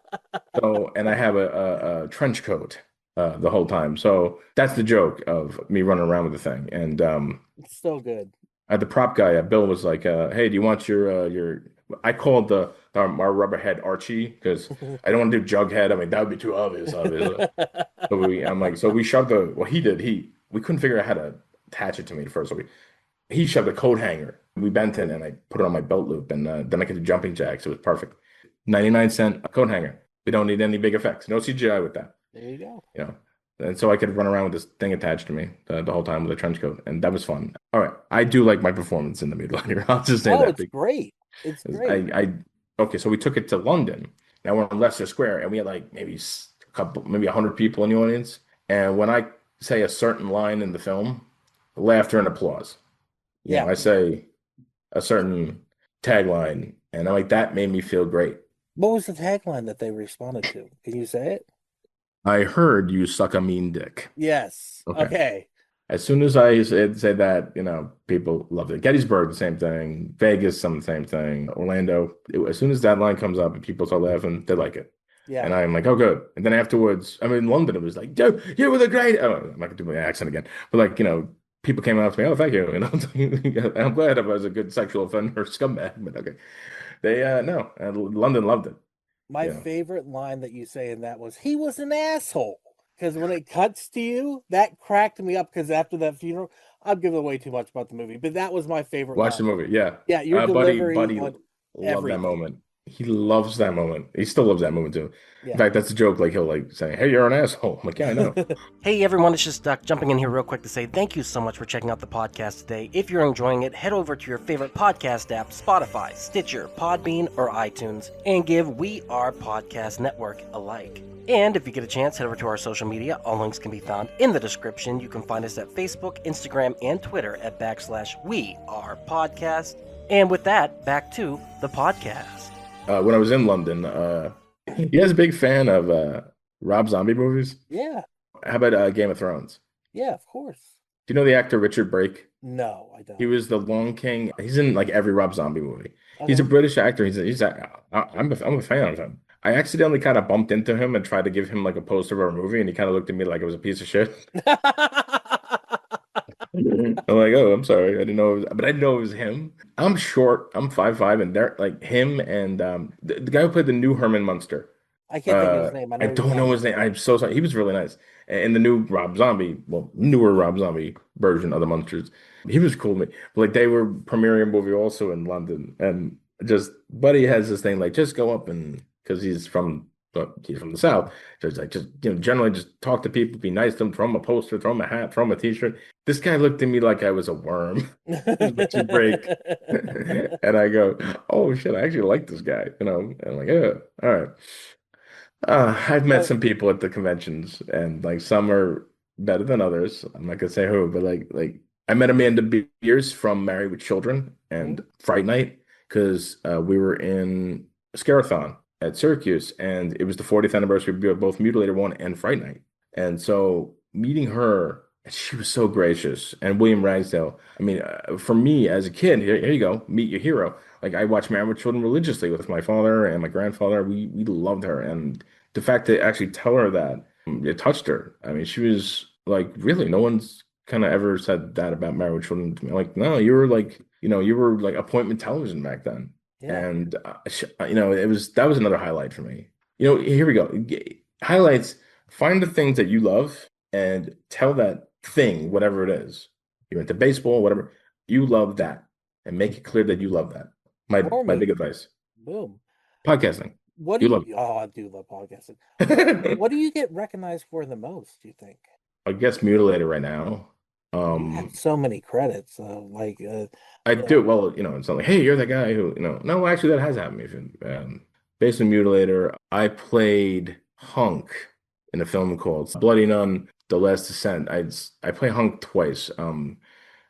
So, and I have a trench coat the whole time. So that's the joke of me running around with the thing. And It's so good. the prop guy, Bill was like, "Hey, do you want your?" I called our rubberhead Archie because I don't want to do Jughead. I mean, that would be too obvious, obviously. I'm like, so we shoved the. Well, he did. We couldn't figure out how to attach it to me at first. So he shoved a coat hanger. We bent it, and I put it on my belt loop, and then I could do jumping jacks. It was perfect. 99 cent a coat hanger. We don't need any big effects. No CGI with that. There you go. You know. And so I could run around with this thing attached to me the whole time with a trench coat, and that was fun. All right, I do like my performance in the middle here. I'll just say Oh, that it's great. It's because great. okay, so we took it to London. Now we're in Leicester Square, and we had like maybe a couple, maybe 100 people in the audience. And when I say a certain line in the film, laughter and applause. Yeah. I say a certain tagline, and I'm like, that made me feel great. What was the tagline that they responded to? Can you say it? I heard you suck a mean dick. Yes. Okay. Okay. As soon as I say that, people loved it. Gettysburg, the same thing. Vegas, some same thing. Orlando. As soon as that line comes up and people start laughing, they like it. Yeah. And I'm like, oh, good. And then afterwards, I mean, in London, it was like, yo, you were the great. Oh, I'm not gonna do my accent again. But like, people came up to me, oh, thank you. I'm glad I was a good sexual offender scumbag. But okay, they no, London loved it. My Yeah. favorite line that you say in that was, he was an asshole. Because when it cuts to you, that cracked me up because after that funeral, I'm giving away too much about the movie, but that was my favorite Watch the line. movie. Yeah. Yeah, your Buddy delivery on loved that everything. moment. He loves that moment. He still loves that moment too. Yeah. In fact, that's a joke. Like he'll like say, "Hey, you're an asshole." I'm like, yeah, I know. Hey everyone, it's just Duck jumping in here real quick to say thank you so much for checking out the podcast today. If you're enjoying it, head over to your favorite podcast app, Spotify, Stitcher, Podbean, or iTunes, and give We Are Podcast Network a like. And if you get a chance, head over to our social media. All links can be found in the description. You can find us at Facebook, Instagram, and Twitter at /We Are Podcast. And with that, back to the podcast. When I was in London, you guys a big fan of Rob Zombie movies? Yeah, How about Game of Thrones? yeah, of course. Do you know the actor Richard Brake? No, I He don't. was the Long King. He's in like every Rob Zombie movie. He's a Okay. British actor. I'm a fan of him. I accidentally kind of bumped into him and tried to give him like a poster of a movie, and he kind of looked at me like I was a piece of shit. I'm like, oh, I'm sorry, I didn't know, but I didn't know it was him. I'm short. I'm 5'5", and they're like him and the guy who played the new Herman Munster. I can't think of his name. I I know who you're don't know talking his name. about. I'm so sorry. He was really nice. And the new Rob Zombie, well, newer Rob Zombie version of the Munsters, he was cool to me. But, like they were premiering a movie also in London, and just Buddy has this thing like just go up and because he's from the South, just generally just talk to people, be nice to them, throw them a poster, throw them a hat, throw them a t-shirt. This guy looked at me like I was a worm. Richard Brake. And I go, oh shit, I actually like this guy, And I'm like, yeah, all right. I've met some people at the conventions, and like some are better than others. I'm not gonna say who, but like I met Amanda Beers from Married with Children and Fright Night because we were in Scarathon at Syracuse, and it was the 40th anniversary of both Mutilator One and Fright Night. And so meeting her, she was so gracious. And William Ragsdale, I mean, for me as a kid, here you go, meet your hero. Like I watched Married with Children religiously with my father and my grandfather. We loved her, and the fact to actually tell her that it touched her. I mean, she was like, really, no one's kind of ever said that about Married with Children to me. Like, no, you were like appointment television back then. Yeah. And that was another highlight for me. Here we go. Highlights. Find the things that you love and tell that thing, whatever it is. You're into baseball, whatever. You love that, and make it clear that you love that. My big advice. Boom. Podcasting. What do You you? love Oh, I do love podcasting. What do you get recognized for the most? Do you think? I guess Mutilator right now. You have so many credits. I do. Well, it's not like, hey, you're that guy who, no, actually, that has happened to me. Based on Mutilator, I played Hunk in a film called Bloody Nun: The Last Descent. I play Hunk twice.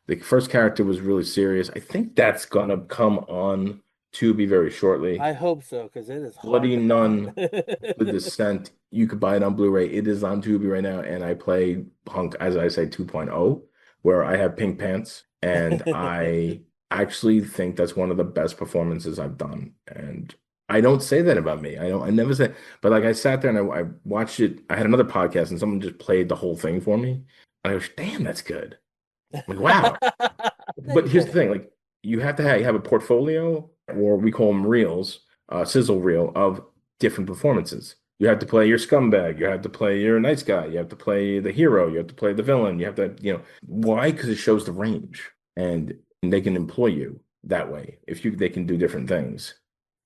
The first character was really serious. I think that's gonna come on Tubi very shortly. I hope so because it is hard Bloody to Nun: find. The Descent. You could buy it on Blu-ray. It is on Tubi right now, and I play Hunk, as I say, 2.0, where I have pink pants, and I actually think that's one of the best performances I've done. And I don't say that about me. I never say, but like I sat there and I watched it. I had another podcast, and someone just played the whole thing for me. And I go, damn, that's good. I'm like, wow. But here's the thing, like you have a portfolio, or we call them reels, sizzle reel of different performances. You have to play your scumbag, you have to play your nice guy, you have to play the hero, you have to play the villain, you have to, why? Because it shows the range, and they can employ you that way they can do different things.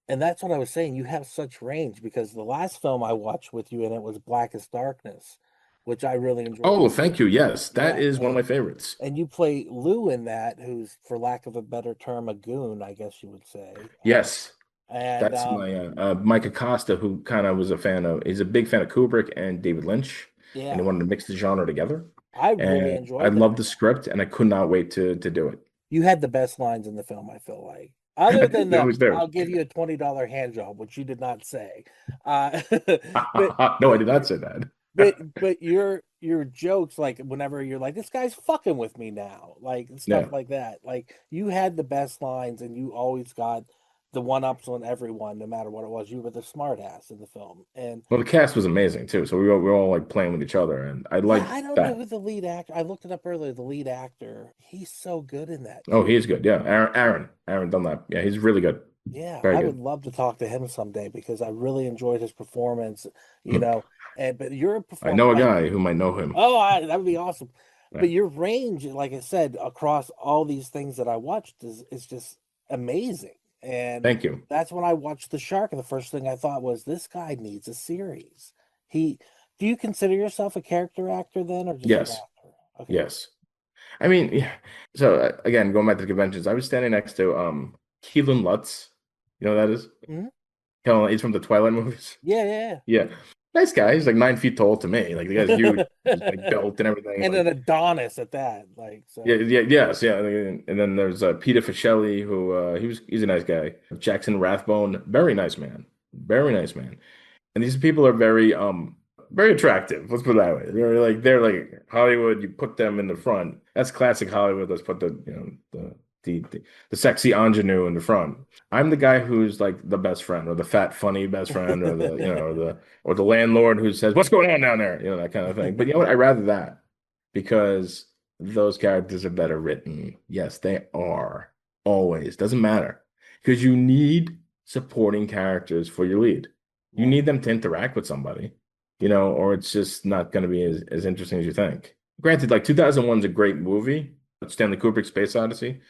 And that's what I was saying. You have such range because the last film I watched with you in it was Blackest Darkness, which I really enjoyed. Oh, thank you. Yes, that is one of my and favorites. and you play Lou in that, who's, for lack of a better term, a goon, I guess you would say. Yes, And that's my Mike Acosta, who kind of was he's a big fan of Kubrick and David Lynch, and yeah, he wanted to mix the genre together. I really And enjoyed I that. loved the script, and I could not wait to do it. You had the best lines in the film, I feel like. Other than You always do. I'll give you a $20 hand job, which you did not say. No, I did not say that. But your jokes, like whenever you're like, this guy's fucking with me now, like stuff Yeah. like that. Like you had the best lines, and you always got the one-ups on everyone, no matter what it was. You were the smart ass in the film, and Well, the cast was amazing too. So we were all like playing with each other, and I liked I don't know that. who the lead actor. I looked it up earlier. The lead actor, he's so good in that. Oh, he's good. Yeah, Aaron Dunlap. Yeah, he's really good. Yeah, Very I good. would love to talk to him someday because I really enjoyed his performance. Hmm. But your I performance, know a guy who might know him. oh, that would be awesome. Yeah. But your range, like I said, across all these things that I watched is just amazing. And Thank you. that's when I watched The Shark, and the first thing I thought was, this guy needs a series. Do you consider yourself a character actor then, or just an Yes. actor? Okay. Yes. I mean, yeah. So again, going back to the conventions, I was standing next to Keelan Lutz. You know who that is? Mhm. He's from the Twilight movies. Yeah. Yeah. nice guy. He's like 9 feet tall to me. Like the guy's huge, he's like built and everything. And Like an Adonis at that. Like so. yes. And then there's Peter Fischelli, who he's a nice guy. Jackson Rathbone, very nice man, very nice man. And these people are very attractive. Let's put it that way. They're like Hollywood. You put them in the front. That's classic Hollywood. Let's put the sexy ingenue in the front. I'm the guy who's like the best friend, or the fat funny best friend, or the landlord who says, "What's going on down there?" That kind of thing. But you know what? I'd rather that because those characters are better written. Yes, they are. Always. Doesn't matter. Because you need supporting characters for your lead. You need them to interact with somebody, or it's just not going to be as interesting as you think. Granted, like 2001 is a great movie, Stanley Kubrick's Space Odyssey,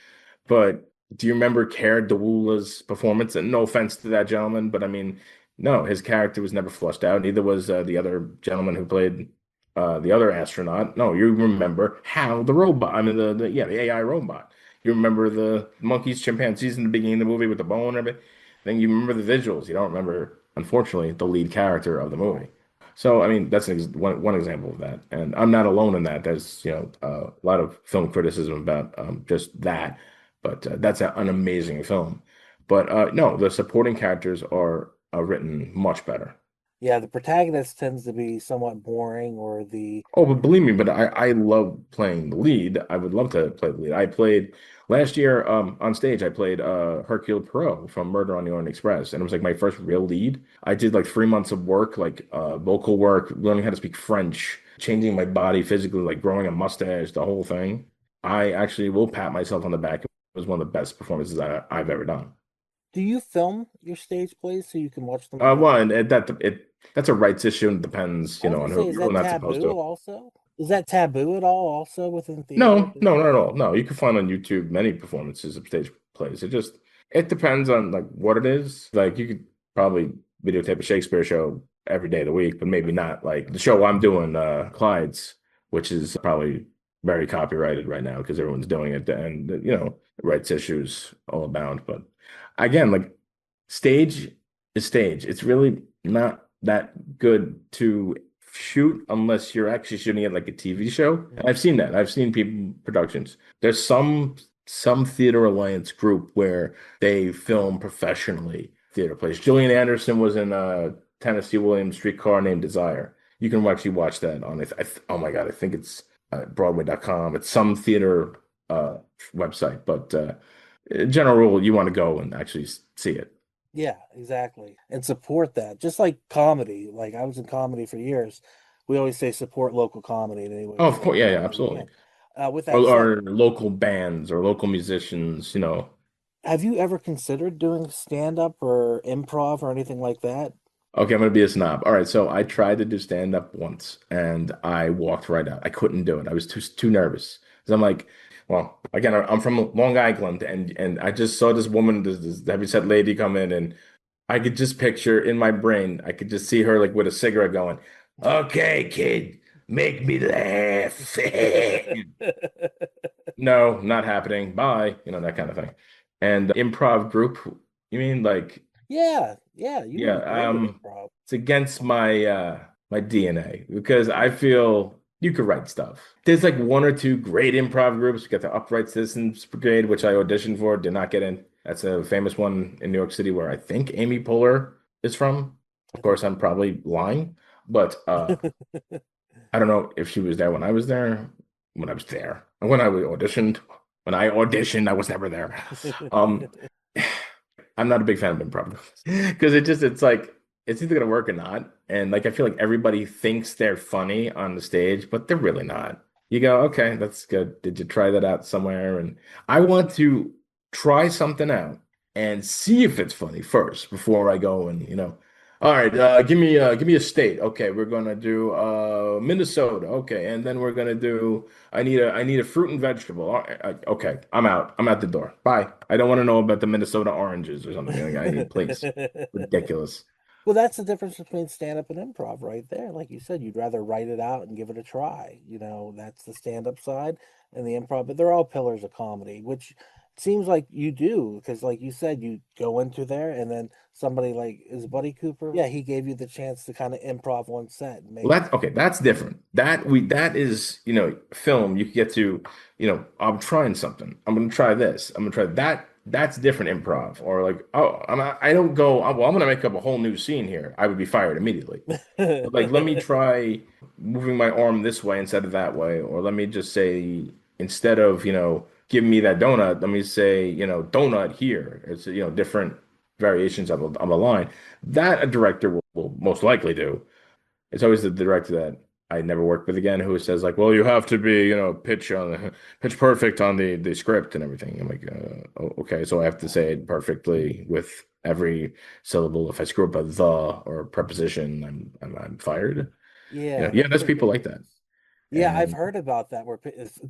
but do you remember Cara Dawula's performance? And no offense to that gentleman, but I mean, no, his character was never flushed out. Neither was the other gentleman who played the other astronaut. No, you remember Hal the robot. I mean, the AI robot. You remember the monkeys, chimpanzees in the beginning of the movie with the bone and everything. Then you remember the visuals. You don't remember, unfortunately, the lead character of the movie. So, I mean, that's one example of that. And I'm not alone in that. There's, a lot of film criticism about just that. But that's an amazing film. But no, the supporting characters are written much better. Yeah, the protagonist tends to be somewhat boring, or the Oh, but believe me, but I love playing the lead. I would love to play the lead. I played last year on stage. I played Hercule Poirot from Murder on the Orient Express, and it was like my first real lead. I did like 3 months of work, like vocal work, learning how to speak French, changing my body physically, like growing a mustache, the whole thing. I actually will pat myself on the back. It was one of the best performances I've ever done. do you film your stage plays so you can watch them again? Well, and that's a rights issue, and it depends, I was on gonna who say, is you're that not supposed taboo to. also? Is that taboo at all also within theater? No, no, not at all. No, you can find on YouTube many performances of stage plays. It depends on like what it is. Like you could probably videotape a Shakespeare show every day of the week, but maybe not like the show I'm doing, Clyde's, which is probably very copyrighted right now because everyone's doing it, and rights issues all abound. But again, like stage is stage. It's really not that good to shoot unless you're actually shooting it like a TV show. And I've seen that. I've seen people productions. There's some theater alliance group where they film professionally theater plays. Gillian Anderson was in Tennessee Williams Streetcar Named Desire. You can actually watch that on it. Oh my God, I think it's Broadway.com. It's some theater website, but general rule, you want to go and actually see it. Yeah, exactly. And support that. Just like comedy. Like I was in comedy for years. We always say support local comedy in any way Oh, of course, yeah, you absolutely. can. With Or, that said, or local bands or local musicians. have you ever considered doing stand-up or improv or anything like that? Okay, I'm gonna be a snob. All right, so I tried to do stand up once and I walked right out. I couldn't do it. I was too nervous. Because I'm like, well, again, I'm from Long Island, and I just saw this woman, this heavyset lady come in, and I could just picture in my brain, I could just see her like with a cigarette going, "Okay, kid, make me laugh." No, not happening. Bye. That kind of thing. And improv group, you mean like, Yeah, you would yeah, be great at improv. it's against my DNA because I feel you could write stuff. There's like one or two great improv groups. We got the Upright Citizens Brigade, which I auditioned for, did not get in. That's a famous one in New York City where I think Amy Poehler is from. Of course, I'm probably lying, but I don't know if she was there when I was there, when I was there, and when I auditioned. When I auditioned, I was never there. Um, I'm not a big fan of improv because it's like it's either gonna work or not. And like I feel like everybody thinks they're funny on the stage, but they're really not. You go, okay, that's good. Did you try that out somewhere? And I want to try something out and see if it's funny first before I go and all right, give me a state. Okay, we're gonna do Minnesota. Okay, and then we're gonna do I need a fruit and vegetable. All right, okay, I'm out. I'm out the door. Bye. I don't want to know about the Minnesota oranges or something. Please, ridiculous. Well, that's the difference between stand-up and improv right there. Like you said, you'd rather write it out and give it a try. That's the stand-up side and the improv, but they're all pillars of comedy, which Seems like you do, because like you said, you go into there and then somebody like is Buddy Cooper. Yeah, he gave you the chance to kind of improv on set and make. Well, that's okay. That's different. That is, film. You get to, I'm trying something. I'm gonna try this. I'm gonna try that. That's different improv. Or like, oh, I don't go. Oh, well, I'm gonna make up a whole new scene here. I would be fired immediately. But like, let me try moving my arm this way instead of that way, or let me just say instead of giving me that donut, let me say donut here. It's different variations of a line that a director will most likely do. It's always the director that I never worked with again who says like, well, you have to be, pitch perfect on the script and everything. I'm like, okay, so I have to say it perfectly with every syllable. If I screw up a the or a preposition, I'm fired. Yeah. Yeah, there's people like that. Yeah, I've And heard about that where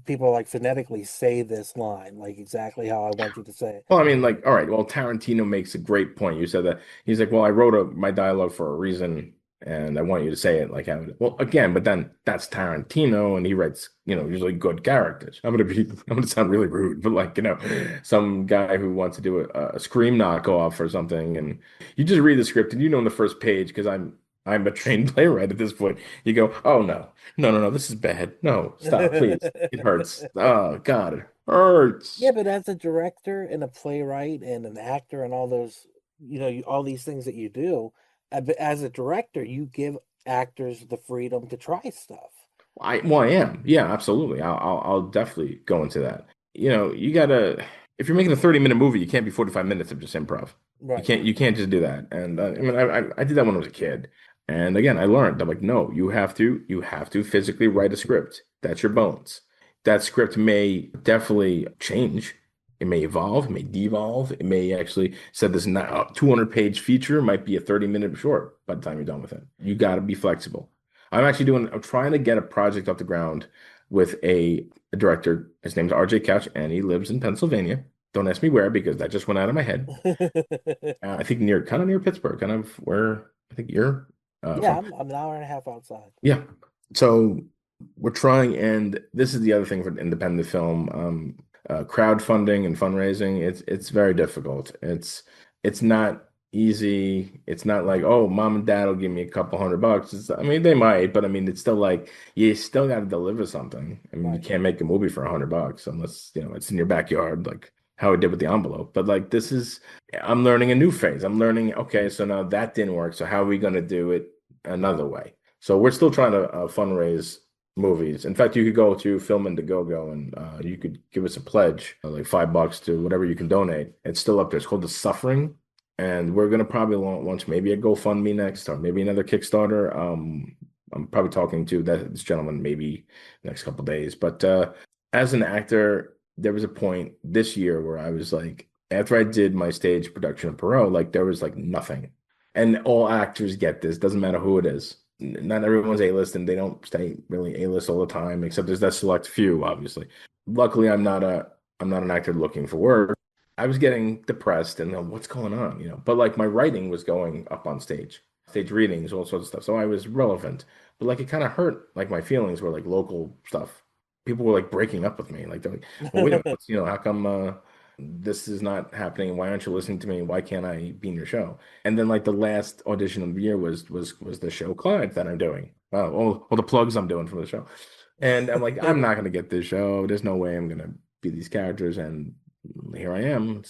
people like phonetically say this line, like exactly how I want you to say it. well, I mean, like, all right, well, Tarantino makes a great point. You said that he's like, well, I wrote my dialogue for a reason, and I want you to say it like how it. Well, again, but then that's Tarantino, and he writes, usually good characters. I'm gonna sound really rude, but like, some guy who wants to do a Scream knockoff or something, and you just read the script, and on the first page because I'm a trained playwright at this point. You go, oh no, no, no, no, this is bad. No, stop, please. It hurts. Oh God, it hurts. Yeah, but as a director and a playwright and an actor and all those, all these things that you do, as a director, you give actors the freedom to try stuff. I am. Yeah, absolutely. I'll definitely go into that. You gotta if you're making a 30-minute movie, you can't be 45 minutes of just improv. Right. You can't just do that. And I mean, I did that when I was a kid. And again, I learned. I'm like, no, you have to physically write a script. That's your bones. That script may definitely change. It may evolve, it may devolve, it may actually said this now 200-page feature might be a 30-minute short by the time you're done with it. You got to be flexible. I'm trying to get a project off the ground with a director. His name's RJ Couch, and he lives in Pennsylvania. Don't ask me where because that just went out of my head. I think kind of near Pittsburgh, kind of where I think you're Yeah, from. I'm an hour and a half outside. Yeah. So we're trying, and this is the other thing for independent film, crowdfunding and fundraising. It's very difficult. It's not easy. It's not like, oh, mom and dad will give me a couple $100. I mean, they might, but I mean, it's still like you still got to deliver something. I mean, you Right. can't make a movie for $100 unless it's in your backyard, like how I did with the envelope. But like I'm learning a new phase. I'm learning, okay, so now that didn't work. So how are we going to do it another way? So we're still trying to fundraise movies. In fact, you could go to Film Indiegogo and you could give us a pledge, like $5 to whatever you can donate. It's still up there. It's called The Suffering. And we're gonna probably launch maybe a GoFundMe next, or maybe another Kickstarter. I'm probably talking to this gentleman maybe next couple of days. But as an actor, there was a point this year where I was like, after I did my stage production of Perot, like there was like nothing. And all actors get this, doesn't matter who it is. Not everyone's A-list, and they don't stay really A-list all the time, except there's that select few, obviously. Luckily, I'm not an actor looking for work. I was getting depressed and what's going on, But like my writing was going up on stage readings, all sorts of stuff. So I was relevant, but like it kind of hurt. Like my feelings were like local stuff. People were like breaking up with me. Like they're like, well, wait a minute, how come this is not happening? Why aren't you listening to me? Why can't I be in your show? And then like the last audition of the year was the show Clyde that I'm doing. Wow, all the plugs I'm doing for the show. And I'm like, I'm not gonna get this show. There's no way I'm gonna be these characters. And here I am.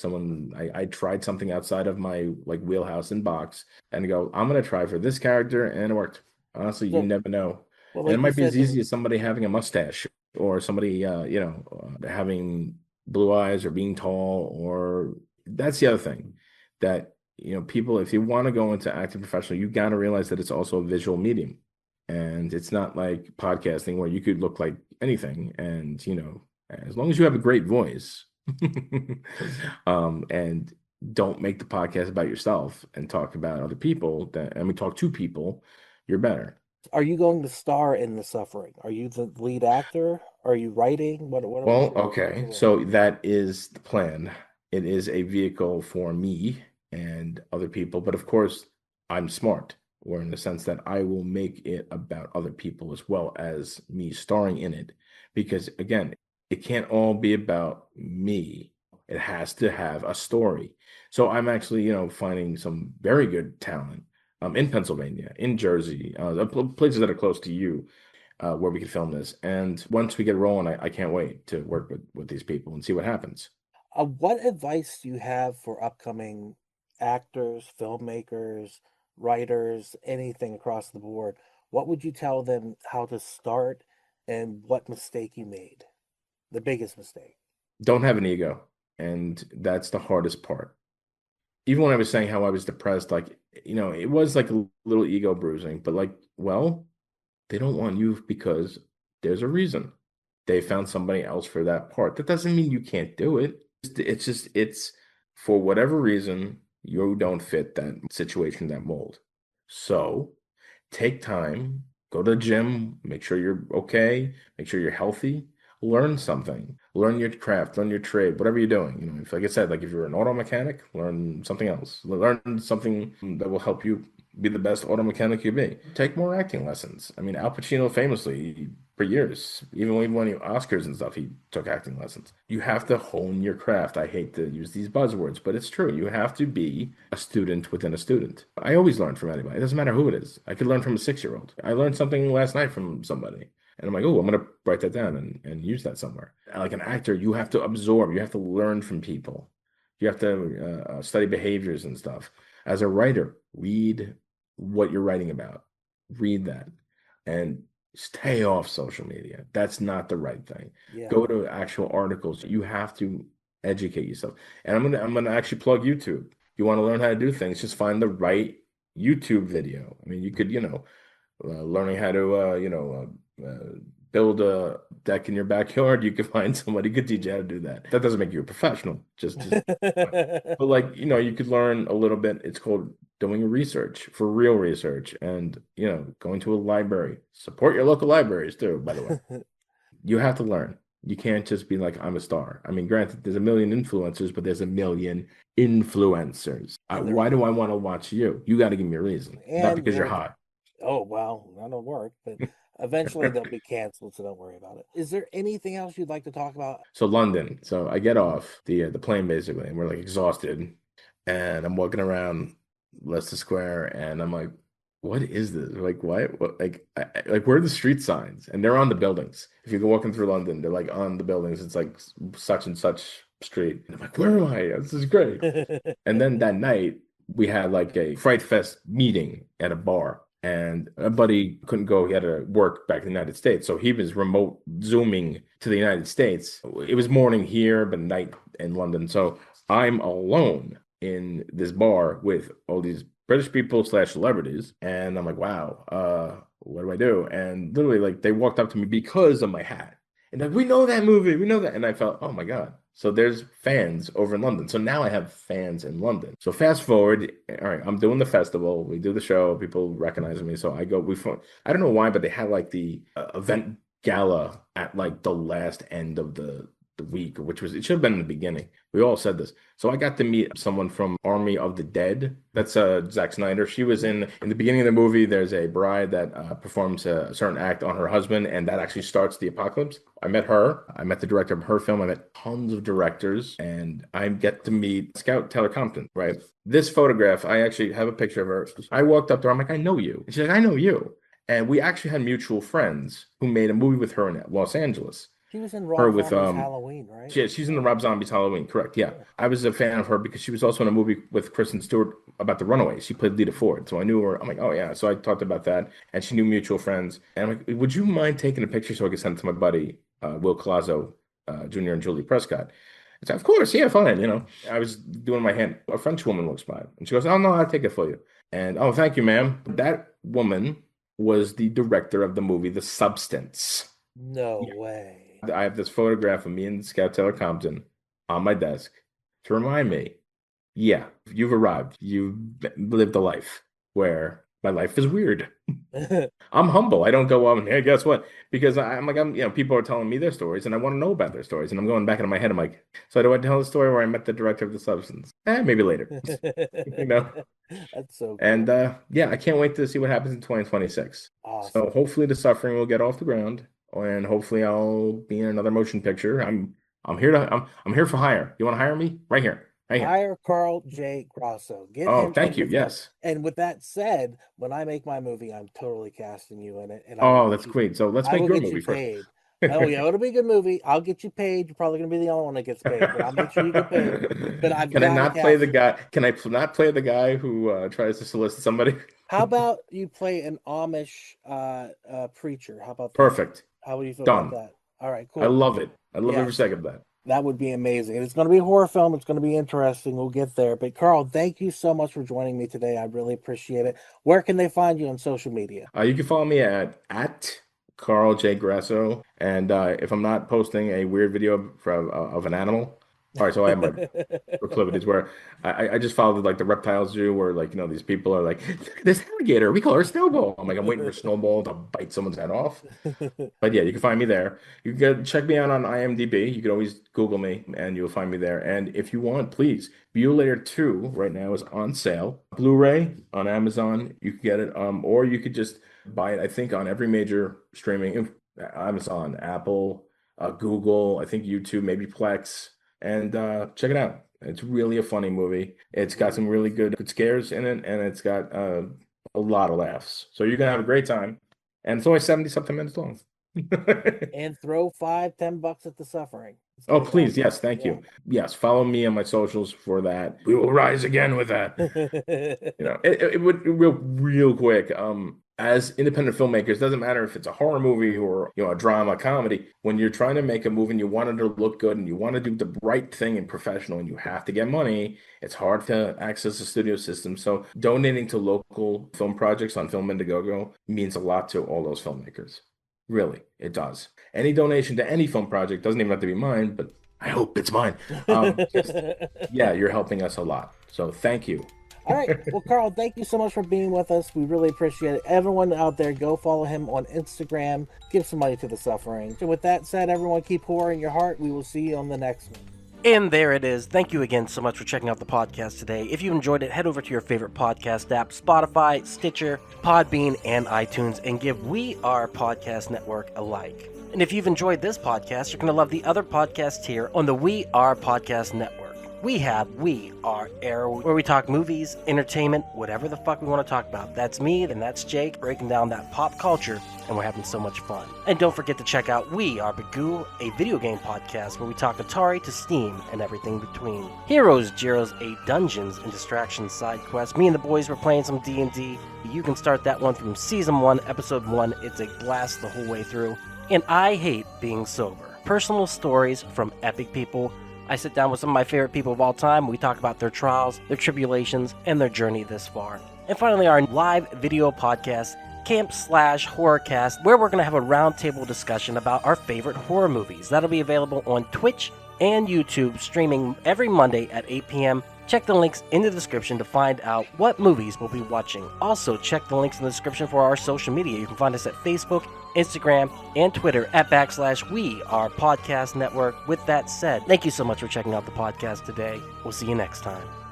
I tried something outside of my like wheelhouse and box and go, I'm gonna try for this character, and it worked. Honestly, you So, never know. well, And it like you might be as said, easy as somebody having a mustache or somebody having blue eyes or being tall, or that's the other thing that people, if you want to go into acting professional, you got to realize that it's also a visual medium. And it's not like podcasting where you could look like anything. And, as long as you have a great voice, and don't make the podcast about yourself and talk about other people, talk to people, you're better. are you going to star in The Suffering? Are you the lead actor? Are you writing? Well, What's okay. your role? So that is the plan. It is a vehicle for me and other people, but of course, I'm smart, or in the sense that I will make it about other people as well as me starring in it. Because again, it can't all be about me. It has to have a story. So I'm actually, finding some very good talent in Pennsylvania, in Jersey, places that are close to you, where we can film this. And once we get rolling, I can't wait to work with these people and see what happens. What advice do you have for upcoming actors, filmmakers, writers, anything across the board? What would you tell them how to start and what mistake you made? The biggest mistake. Don't have an ego, and that's the hardest part. Even when I was saying how I was depressed, like, it was like a little ego bruising, but like, well, they don't want you because there's a reason. They found somebody else for that part. That doesn't mean you can't do it. It's just, it's for whatever reason, you don't fit that situation, that mold. So take time, go to the gym, make sure you're okay, make sure you're healthy, learn something, learn your craft, learn your trade, whatever you're doing. If, like I said, like if you're an auto mechanic, learn something else, learn something that will help you be the best auto mechanic you be. Take more acting lessons. I mean, Al Pacino famously, for years, even when he Oscars and stuff, he took acting lessons. You have to hone your craft. I hate to use these buzzwords, but it's true. You have to be a student within a student. I always learn from anybody. It doesn't matter who it is. I could learn from a 6-year-old. I learned something last night from somebody. And I'm like, oh, I'm going to write that down and use that somewhere. Like an actor, you have to absorb. You have to learn from people. You have to study behaviors and stuff. As a writer, read what you're writing about. Read that. And stay off social media. That's not the right thing. Yeah. Go to actual articles. You have to educate yourself. And I'm gonna actually plug YouTube. You want to learn how to do things, just find the right YouTube video. I mean, you could, learning how to, build a deck in your backyard. You could find somebody who could teach you how to do that. That doesn't make you a professional. But like, you could learn a little bit. It's called doing research, for real research, and, going to a library. Support your local libraries too, by the way. You have to learn. You can't just be like, I'm a star. I mean, granted, there's a million influencers, but there's a million influencers. Why do I want to watch you? You got to give me a reason. Not because you're hot. Oh, well, that'll work, but eventually they'll be canceled, so don't worry about it. Is there anything else you'd like to talk about? So London. So I get off the plane basically, and we're like exhausted, and I'm walking around Leicester Square, and I'm like, what is this? Like, what like where are the street signs? And they're on the buildings. If you go walking through London, they're like on the buildings. It's like such and such street. And I'm like, where am I? This is great. And then that night we had like a Fright Fest meeting at a bar. And a buddy couldn't go. He had to work back in the United States. So he was remote Zooming to the United States. It was morning here, but night in London. So I'm alone in this bar with all these British people / celebrities. And I'm like, wow, what do I do? And literally, like, they walked up to me because of my hat. And like, we know that movie. We know that. And I felt, oh my God. So there's fans over in London. So now I have fans in London. So fast forward, all right, I'm doing the festival. We do the show. People recognize me. So I go, I don't know why, but they had like the event gala at like the last end of the week, which was, it should have been in the beginning. We all said this. So I got to meet someone from Army of the Dead. That's Zack Snyder. She was in the beginning of the movie. There's a bride that performs a certain act on her husband, and that actually starts the apocalypse. I met her. I met the director of her film. I met tons of directors, and I get to meet Scout Taylor Compton, right? This photograph, I actually have a picture of her. I walked up to her. I'm like, I know you. And she's like, I know you. And we actually had mutual friends who made a movie with her in Los Angeles. She was in Rob Zombie's Halloween, right? She's in the Rob Zombie's Halloween, correct? Yeah. I was a fan of her because she was also in a movie with Kristen Stewart about the Runaways. She played Lita Ford, so I knew her. I'm like, oh yeah. So I talked about that, and she knew mutual friends. And I'm like, would you mind taking a picture so I could send it to my buddy Will Colazzo Jr. and Julie Prescott? I said, of course, yeah, fine. I was doing my hand. A French woman walks by, and she goes, oh no, I'll take it for you. And oh, thank you, ma'am. That woman was the director of the movie The Substance. No way. I have this photograph of me and Scout Taylor Compton on my desk to remind me, yeah, you've arrived. You've lived a life where my life is weird. I'm humble. I don't go up and, hey, guess what? Because people are telling me their stories and I want to know about their stories. And I'm going back into my head. I'm like, so do I tell the story where I met the director of The Substance? Maybe later. That's so cool. And yeah, I can't wait to see what happens in 2026. Awesome. So hopefully the suffering will get off the ground. And hopefully I'll be in another motion picture. I'm I'm here for hire. You want to hire me? Right here. Right here. Hire Carl J. Grasso. Get Oh, him thank in you. the film. Yes. And with that said, when I make my movie, I'm totally casting you in it, and Oh, that's great. So let's I make will your get movie you first. paid. Oh yeah, it'll be a good movie. I'll get you paid. You're probably gonna be the only one that gets paid, but I'll make sure you get paid. But I've Can I got to not play the cast. guy? Can I not play the guy who tries to solicit somebody? How about you play an Amish preacher? How about that? Perfect. How would you feel Done. about that? All right, I cool. love it. I love every Yes. second of that. That would be amazing. And it's going to be a horror film. It's going to be interesting. We'll get there. But Carl, thank you so much for joining me today. I really appreciate it. Where can they find you on social media? You can follow me at Carl J Grasso, and if I'm not posting a weird video of an animal, all right, so I have my proclivities where I just followed like the reptile zoo where like these people are like, look at this alligator, we call her Snowball. I'm like, I'm waiting for Snowball to bite someone's head off. But yeah, you can find me there. You can check me out on IMDb. You can always Google me and you'll find me there. And if you want, please, Bueller 2 right now is on sale. Blu-ray on Amazon. You can get it. Or you could just buy it, I think, on every major streaming, Amazon, Apple, Google, I think YouTube, maybe Plex. And check it out. It's really a funny movie. It's got some really good scares in it, and it's got a lot of laughs. So you're gonna have a great time. And it's only 70-something minutes long. And throw $5-10 at the suffering. Oh, please, yes, thank you. Yes, follow me on my socials for that. We will rise again with that. It would real quick. As independent filmmakers, doesn't matter if it's a horror movie or a drama, comedy. When you're trying to make a movie and you want it to look good and you want to do the right thing and professional and you have to get money, it's hard to access the studio system. So donating to local film projects on Film Indiegogo means a lot to all those filmmakers. Really, it does. Any donation to any film project doesn't even have to be mine, but I hope it's mine. Yeah, you're helping us a lot. So thank you. All right. Well, Carl, thank you so much for being with us. We really appreciate it. Everyone out there, go follow him on Instagram. Give some money to the suffering. So with that said, everyone keep horror in your heart. We will see you on the next one. And there it is. Thank you again so much for checking out the podcast today. If you enjoyed it, head over to your favorite podcast app, Spotify, Stitcher, Podbean, and iTunes, and give We Are Podcast Network a like. And if you've enjoyed this podcast, you're going to love the other podcasts here on the We Are Podcast Network. We have We Are Air, where we talk movies, entertainment, whatever the fuck we want to talk about. That's me, and that's Jake, breaking down that pop culture, and we're having so much fun. And don't forget to check out We Are Bagoo, a video game podcast where we talk Atari to Steam and everything between. Heroes, Zeros, a Dungeons and Distractions side quest. Me and the boys were playing some D&D. You can start that one from Season 1, Episode 1. It's a blast the whole way through. And I Hate Being Sober. Personal stories from epic people. I sit down with some of my favorite people of all time. We talk about their trials, their tribulations, and their journey this far. And finally, our live video podcast, Camp/Horrorcast, where we're going to have a roundtable discussion about our favorite horror movies. That'll be available on Twitch and YouTube, streaming every Monday at 8 p.m. Check the links in the description to find out what movies we'll be watching. Also, check the links in the description for our social media. You can find us at Facebook, Instagram, and Twitter at /We Are Podcast Network. With that said, thank you so much for checking out the podcast today. We'll see you next time.